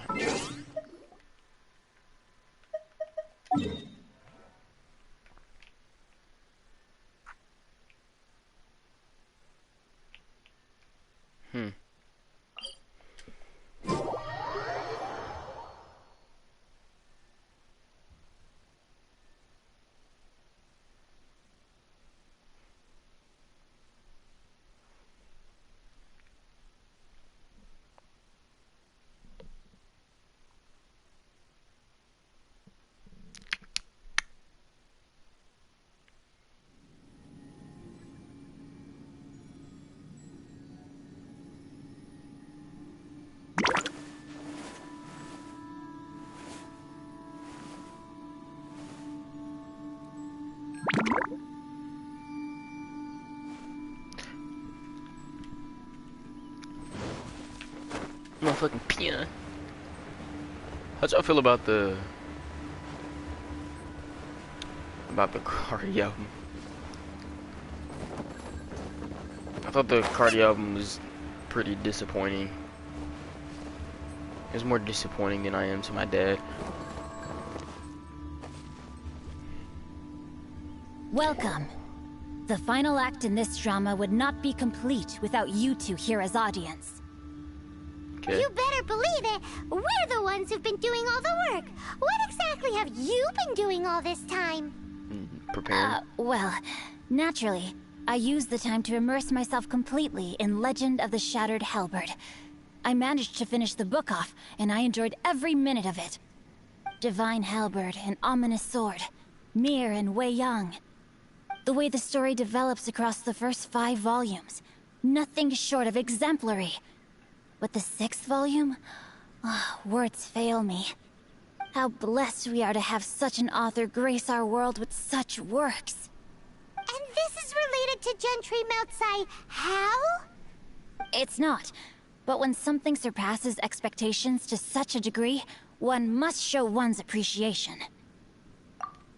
Motherfucking peanut. How'd y'all feel about the Cardi album? I thought the Cardi album was pretty disappointing. It was more disappointing than I am to my dad. Welcome. The final act in this drama would not be complete without you two here as audience. Okay. You better believe it. We're the ones who've been doing all the work. What exactly have you been doing all this time? Prepared. Well, naturally, I used the time to immerse myself completely in Legend of the Shattered Halberd. I managed to finish the book off, and I enjoyed every minute of it. Divine Halberd, an ominous sword. Mir and Wei Yang. The way the story develops across the first 5 volumes. Nothing short of exemplary. But the 6th volume? Words fail me. How blessed we are to have such an author grace our world with such works. And this is related to Gentry Meltsai. How? It's not. But when something surpasses expectations to such a degree, one must show one's appreciation.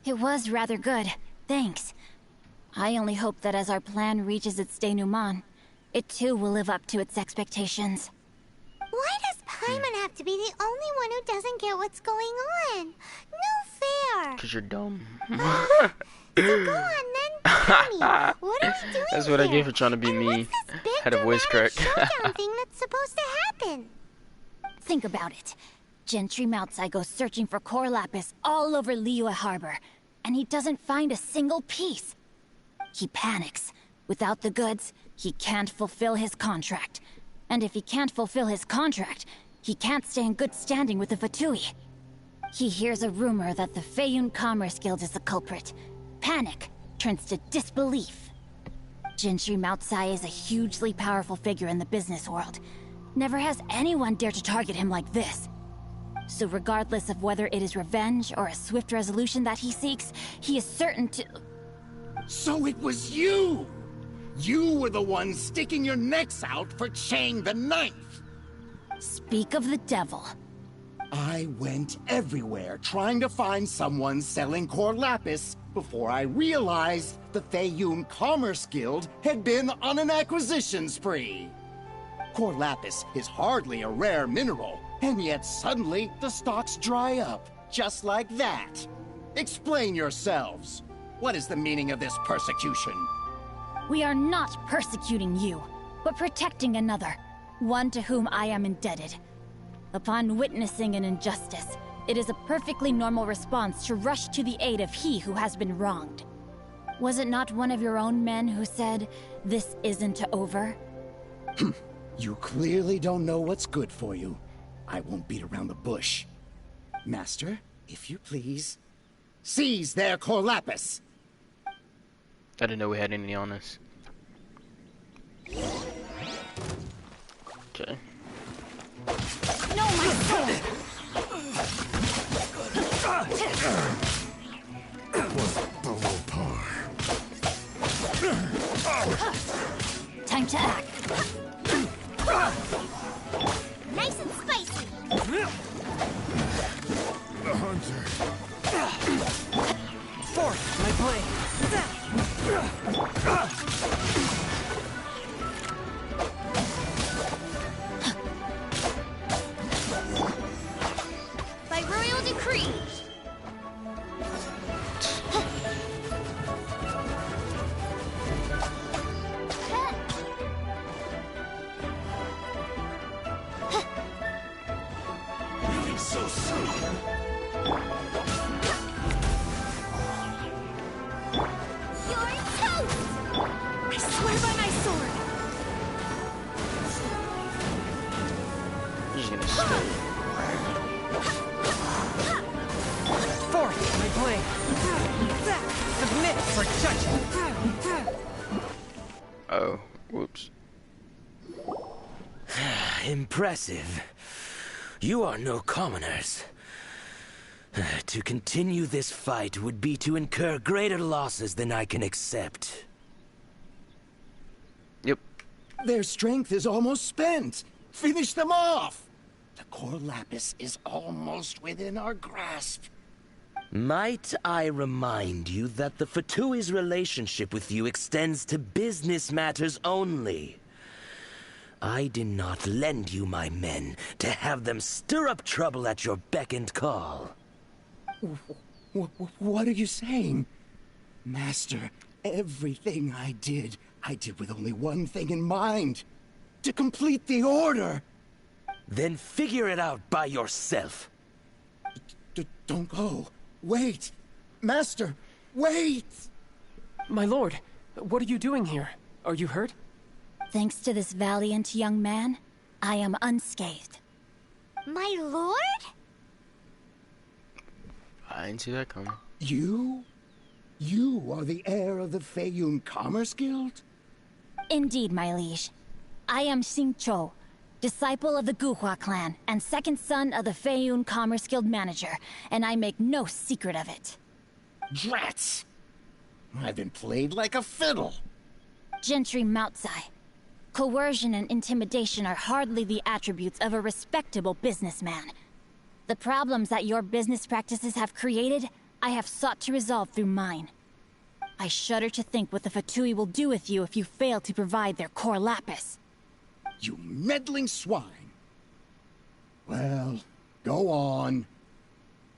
It was rather good. Thanks. I only hope that as our plan reaches its denouement, it too will live up to its expectations. Why does Paimon have to be the only one who doesn't get what's going on? No fair. 'Cause you're dumb. So go on then, tell me, what are we doing That's what I here? get for trying to be And me. what's this big Had a voice crack. dramatic showdown thing that's supposed to happen? Think about it. Gentry Meltsai goes searching for core lapis all over Liyue Harbor, and he doesn't find a single piece. He panics. Without the goods, he can't fulfill his contract. And if he can't fulfill his contract, he can't stay in good standing with the Fatui. He hears a rumor that the Feiyun Commerce Guild is the culprit. Panic turns to disbelief. Gentry Meltsai is a hugely powerful figure in the business world. Never has anyone dared to target him like this. So regardless of whether it is revenge or a swift resolution that he seeks, he is certain to... So it was you! You were the one sticking your necks out for Chang the Ninth! Speak of the devil. I went everywhere trying to find someone selling core lapis before I realized the Feiyun Commerce Guild had been on an acquisition spree. Core lapis is hardly a rare mineral, and yet suddenly the stocks dry up, just like that. Explain yourselves. What is the meaning of this persecution? We are not persecuting you, but protecting another, one to whom I am indebted. Upon witnessing an injustice, it is a perfectly normal response to rush to the aid of he who has been wronged. Was it not one of your own men who said, "This isn't over"? You clearly don't know what's good for you. I won't beat around the bush. Master, if you please, seize their core lapis! I didn't know we had any on us. Okay. No, my sword! Time to act. Nice and spicy. The hunter. Forth, my blade. By royal decree. So soon. You're toast! I swear by my sword. I'm just gonna stay. Forth, my blade. Submit for judgment. Oh, whoops. Impressive. You are no commoners. To continue this fight would be to incur greater losses than I can accept. Yep. Their strength is almost spent. Finish them off! The core lapis is almost within our grasp. Might I remind you that the Fatui's relationship with you extends to business matters only? I did not lend you my men to have them stir up trouble at your beck and call. What are you saying? Master, everything I did with only one thing in mind. To complete the order. Then figure it out by yourself. Don't go. Wait. Master, wait! My lord, what are you doing here? Are you hurt? Thanks to this valiant young man, I am unscathed. My lord? I didn't see that coming. You? You are the heir of the Feiyun Commerce Guild? Indeed, my liege. I am Xingqiu, disciple of the Guhua clan, and second son of the Feiyun Commerce Guild manager, and I make no secret of it. Drats! I've been played like a fiddle. Gentry Moutsai. Coercion and intimidation are hardly the attributes of a respectable businessman. The problems that your business practices have created, I have sought to resolve through mine. I shudder to think what the Fatui will do with you if you fail to provide their core lapis. You meddling swine. Well, go on.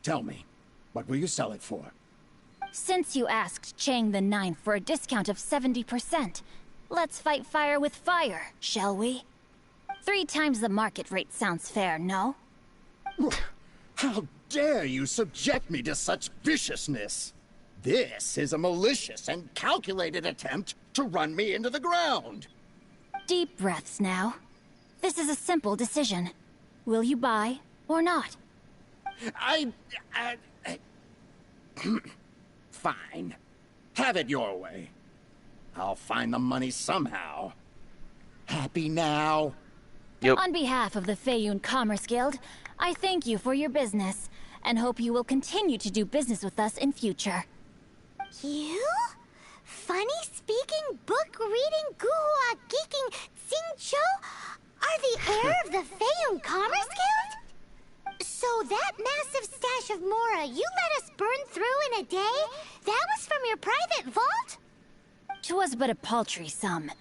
Tell me, what will you sell it for? Since you asked Chang the Ninth for a discount of 70%, let's fight fire with fire, shall we? 3 times the market rate sounds fair, no? How dare you subject me to such viciousness? This is a malicious and calculated attempt to run me into the ground. Deep breaths now. This is a simple decision. Will you buy or not? Fine. Have it your way. I'll find the money somehow. Happy now? Yep. On behalf of the Feiyun Commerce Guild, I thank you for your business, and hope you will continue to do business with us in future. You? Funny-speaking, book-reading, guhua geeking Xing Cho are the heir of the Feiyun Commerce Guild? So that massive stash of Mora you let us burn through in a day, that was from your private vault? 'Twas but a paltry sum.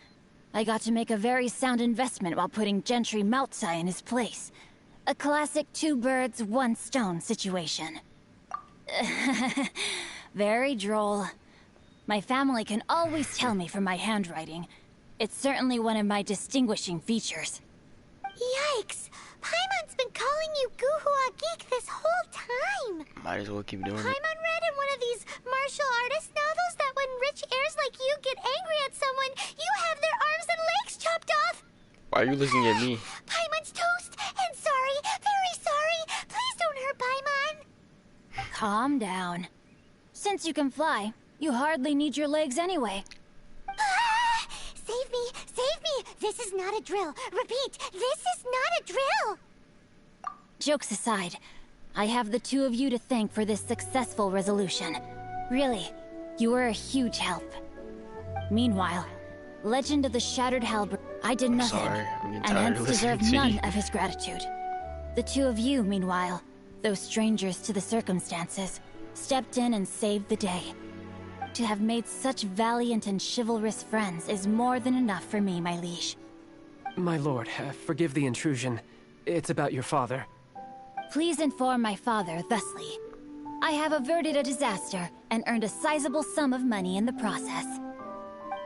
I got to make a very sound investment while putting Gentry Moutsai in his place. A classic 2 birds, 1 stone situation. Very droll. My family can always tell me from my handwriting. It's certainly one of my distinguishing features. Yikes! Paimon's been calling you Guhua Geek this whole time! Might as well keep doing it. Paimon read in one of these martial artist novels that when rich heirs like you get angry at someone, you have their arms and legs chopped off! Why are you looking at me? Paimon's toast! And sorry, very sorry! Please don't hurt Paimon! Calm down. Since you can fly, you hardly need your legs anyway. Ah! Save me! Save me! This is not a drill! Repeat, this is not a drill! Jokes aside, I have the 2 of you to thank for this successful resolution. Really, you were a huge help. Meanwhile, Legend of the Shattered Halberd, I did nothing, and hence deserve none of his gratitude. The 2 of you, meanwhile, though strangers to the circumstances, stepped in and saved the day. To have made such valiant and chivalrous friends is more than enough for me, my liege. My lord, forgive the intrusion. It's about your father. Please inform my father thusly. I have averted a disaster and earned a sizable sum of money in the process.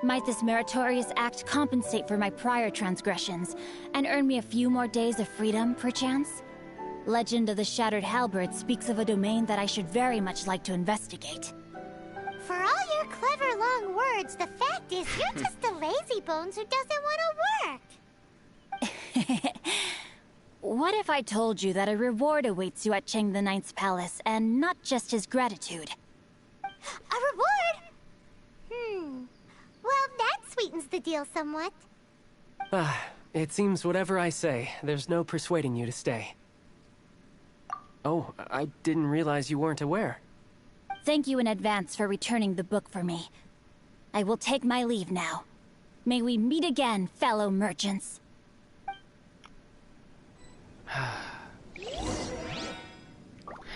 Might this meritorious act compensate for my prior transgressions and earn me a few more days of freedom, perchance? Legend of the Shattered Halberd speaks of a domain that I should very much like to investigate. For all your clever long words, the fact is you're just a lazy bones who doesn't want to work. What if I told you that a reward awaits you at Chang the Ninth's palace, and not just his gratitude? A reward? Well, that sweetens the deal somewhat. It seems whatever I say, there's no persuading you to stay. Oh, I didn't realize you weren't aware. Thank you in advance for returning the book for me. I will take my leave now. May we meet again, fellow merchants.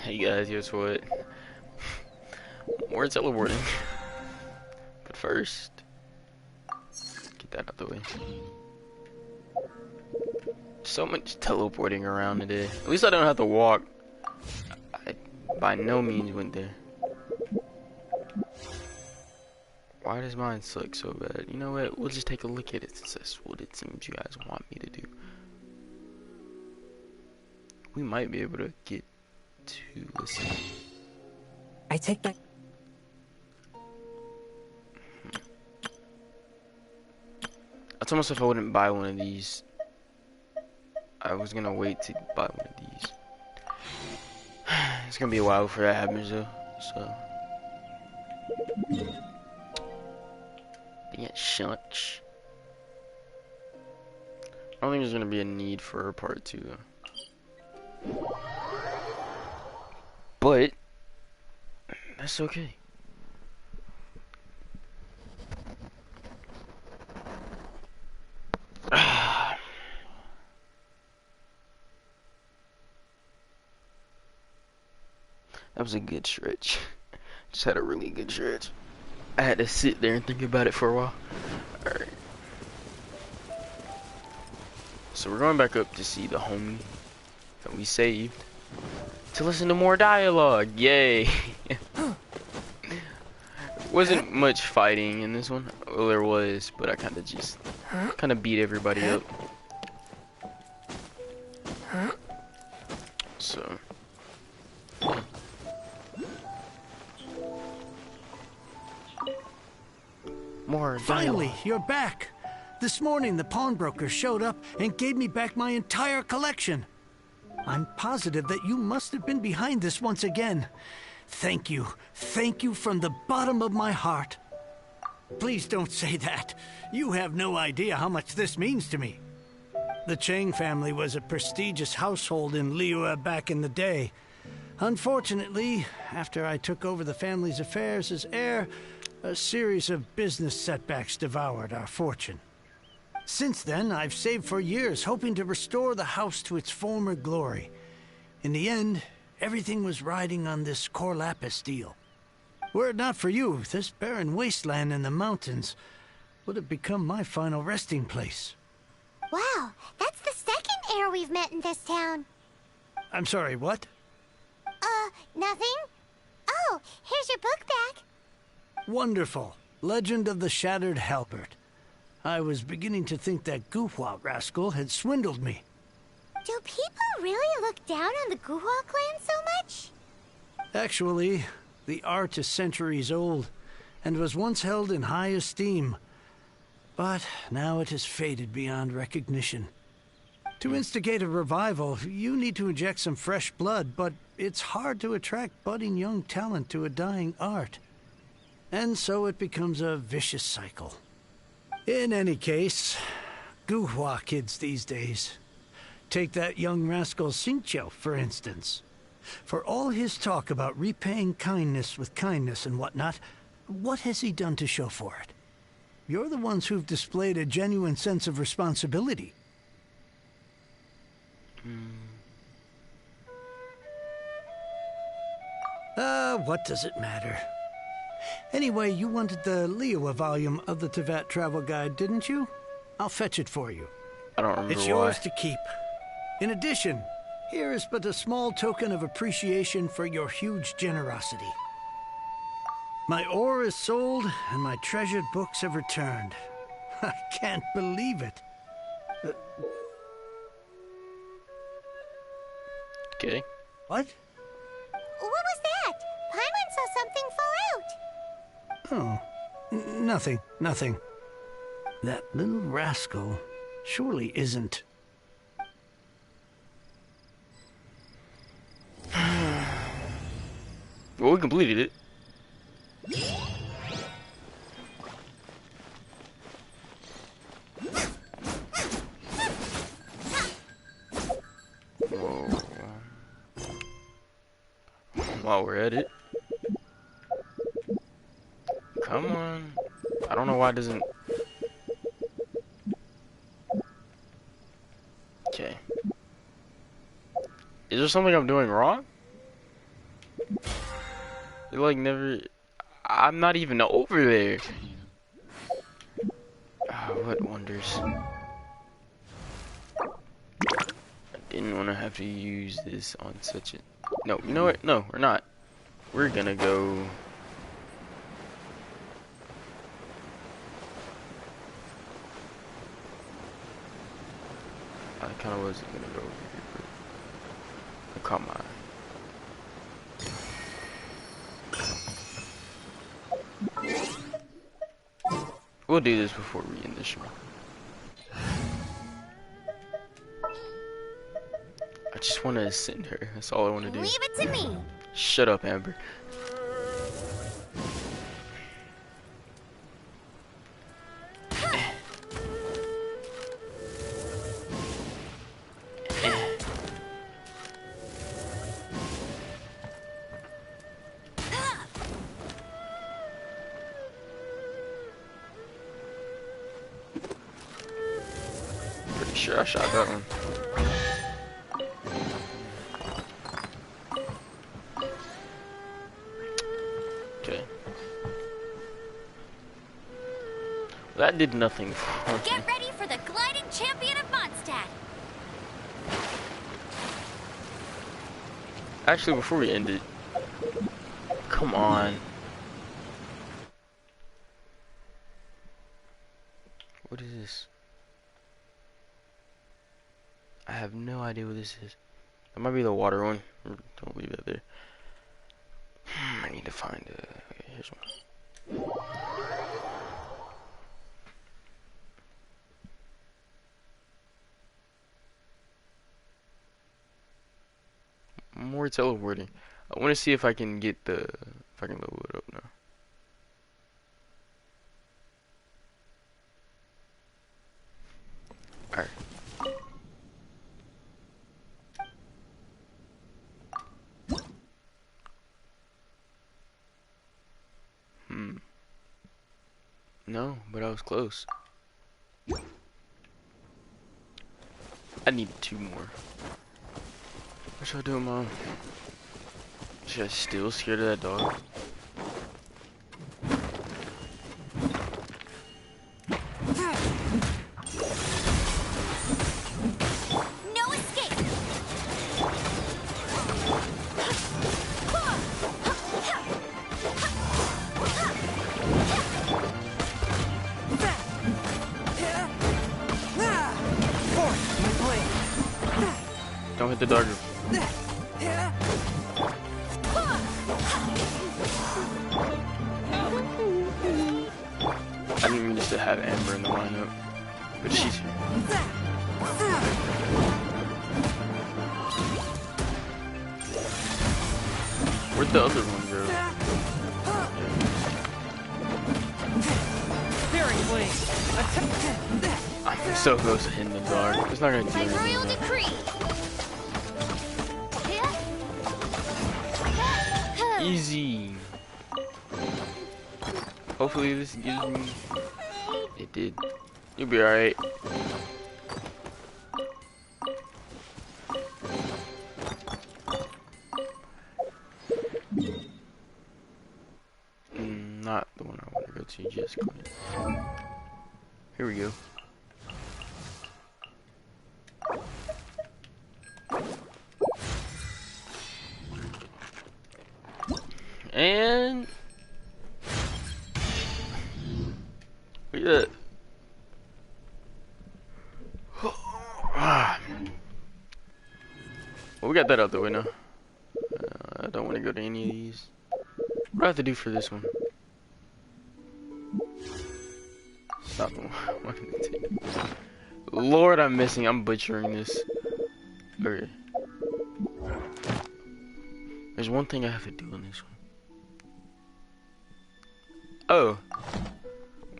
Hey guys, guess what? We're teleporting. But first, get that out the way. So much teleporting around today. At least I don't have to walk. I by no means went there. Why does mine suck so bad? You know what? We'll just take a look at it since that's what it seems you guys want me to do. We might be able to get to listen. I take that. I told myself I wouldn't buy one of these. I was gonna wait to buy one of these. It's gonna be a while before that happens though, so. Yeah, shunch. I don't think there's gonna be a need for a part 2. But that's okay. That was a good stretch. Just had a really good stretch. I had to sit there and think about it for a while. Alright. So we're going back up to see the homie that we saved. To listen to more dialogue. Yay. Wasn't much fighting in this one. Well, there was, but I kind of beat everybody up. So. More Finally, dialogue. you're back. This morning, the pawnbroker showed up and gave me back my entire collection. I'm positive that you must have been behind this once again. Thank you. Thank you from the bottom of my heart. Please don't say that. You have no idea how much this means to me. The Chang family was a prestigious household in Liyue back in the day. Unfortunately, after I took over the family's affairs as heir, a series of business setbacks devoured our fortune. Since then, I've saved for years, hoping to restore the house to its former glory. In the end, everything was riding on this Corlapis deal. Were it not for you, this barren wasteland in the mountains would have become my final resting place. Wow, that's the second heir we've met in this town. I'm sorry, what? Nothing? Oh, here's your book back. Wonderful. Legend of the Shattered Halberd. I was beginning to think that Guhua rascal had swindled me. Do people really look down on the Guhua clan so much? Actually, the art is centuries old, and was once held in high esteem. But now it has faded beyond recognition. To instigate a revival, you need to inject some fresh blood, but it's hard to attract budding young talent to a dying art. And so it becomes a vicious cycle. In any case, Guhua kids these days. Take that young rascal Xingqiu, for instance. For all his talk about repaying kindness with kindness and whatnot, what has he done to show for it? You're the ones who've displayed a genuine sense of responsibility. What does it matter? Anyway, you wanted the Liyue volume of the Tevat travel guide, didn't you? I'll fetch it for you. I don't remember It's yours to keep. In addition, here is but a small token of appreciation for your huge generosity. My ore is sold, and my treasured books have returned. I can't believe it. Okay. What? What was that? Paimon saw something fall out. Oh, nothing, nothing. That little rascal surely isn't... Well, we completed it. Whoa. While we're at it. Come on. I don't know why it doesn't... Okay. Is there something I'm doing wrong? It like never... I'm not even over there. What wonders. I didn't want to have to use this on such a... No, you know what? No, we're not. We're gonna go... I kind of wasn't gonna go over here, but it caught my eye. We'll do this before we end the stream. I just want to send her. That's all I want to do. Leave it to me. Shut up, Amber. sure I shot that one. Okay. That did nothing for me. Get ready for the gliding champion of Mondstadt. Actually, before we end it, come on. What is this? I have no idea what this is. That might be the water one. Don't leave that there. I need to find it. Okay, here's one. More teleporting. I want to see if I can get the, if I can level it up now. Alright. No, but I was close. I need 2 more. What should I do, Mom? Should I still scared of that dog? No escape. Don't hit the dog. I didn't mean just to have Amber in the lineup, but she's here. Where'd the other one go? I'm so close to hitting the dog. It's not gonna do anything. By royal decree. Easy. Hopefully this gives me... It did. You'll be alright. Not the one I want to go to just quite. Here we go. And look at that. Well, we got that out the way now. I don't want to go to any of these. What do I have to do for this one? Stop them. Lord, I'm missing. I'm butchering this. Okay. There's one thing I have to do on this one. Oh.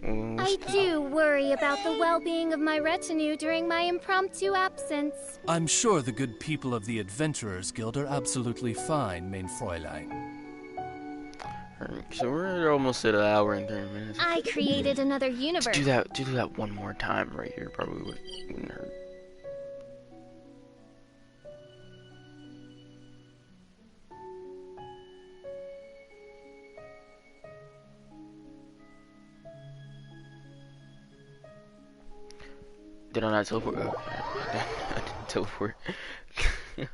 I do worry about the well-being of my retinue during my impromptu absence. I'm sure the good people of the Adventurers Guild are absolutely fine, mein Fräulein. So we're almost at 1 hour and 30 minutes. I created another universe. Do that one more time right here. Probably wouldn't hurt. Did I not teleport? Oh, I didn't teleport. I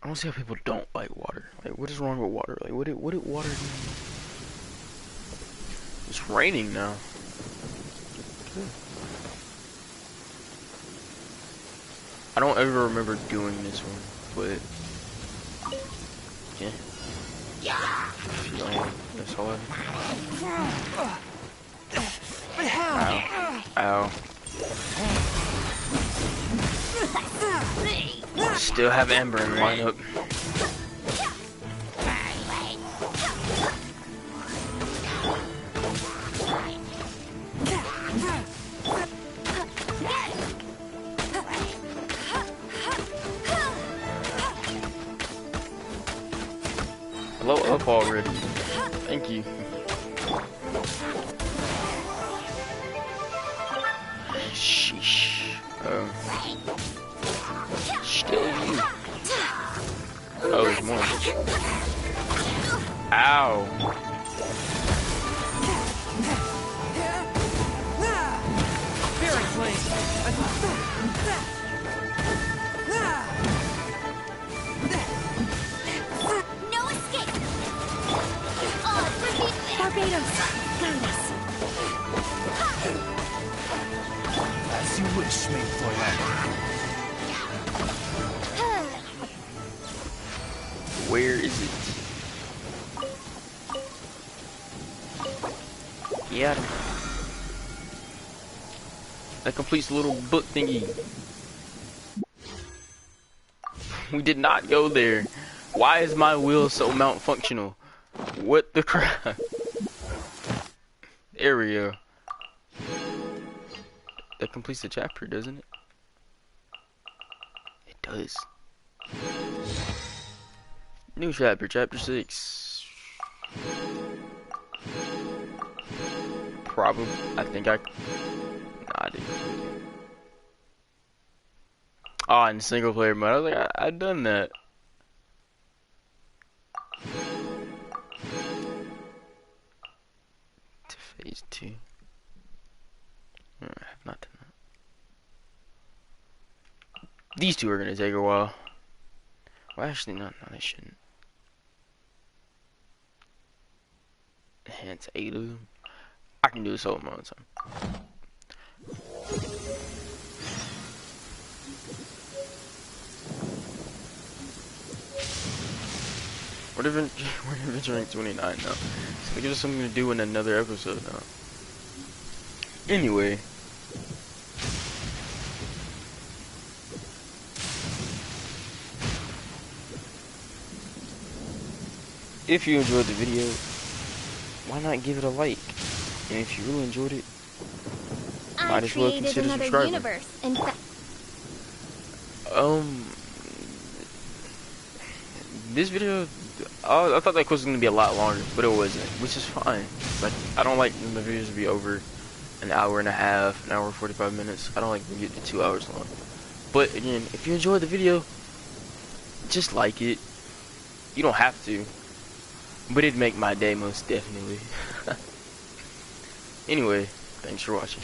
don't see how people don't like water. Like, what is wrong with water? Like, what did water do? It's raining now. I don't ever remember doing this one, but yeah. That's all I. Ow. Still have Amber in lineup. blow up already. Thank you. Sheesh. Still you. Oh, there's more. Ow. Spirit Flame. No escape! Barbados, guide us. As you wish, main Fräulein. Where is it? Yeah. That completes the little book thingy. We did not go there. Why is my wheel so malfunctional? What the crap? There we go. That completes the chapter, doesn't it? It does. New chapter, chapter 6. Probably, I think I... Nah, I didn't. Oh, in single player mode, I was like, I've done that. To phase 2. I have not done that. These two are gonna take a while. Well, actually, no, they shouldn't. Enhance 8 of them. I can do this all at my own time. We're adventuring 29 now. So it gives us something to do in another episode now. Anyway. If you enjoyed the video, why not give it a like? And if you really enjoyed it, might as well consider subscribing. Universe. This video, I thought that was going to be a lot longer, but it wasn't, which is fine. Like, I don't like the videos to be over an hour and a half, an hour and 45 minutes. I don't like them to get to 2 hours long. But again, if you enjoyed the video, just like it. You don't have to, but it'd make my day most definitely. Anyway, thanks for watching.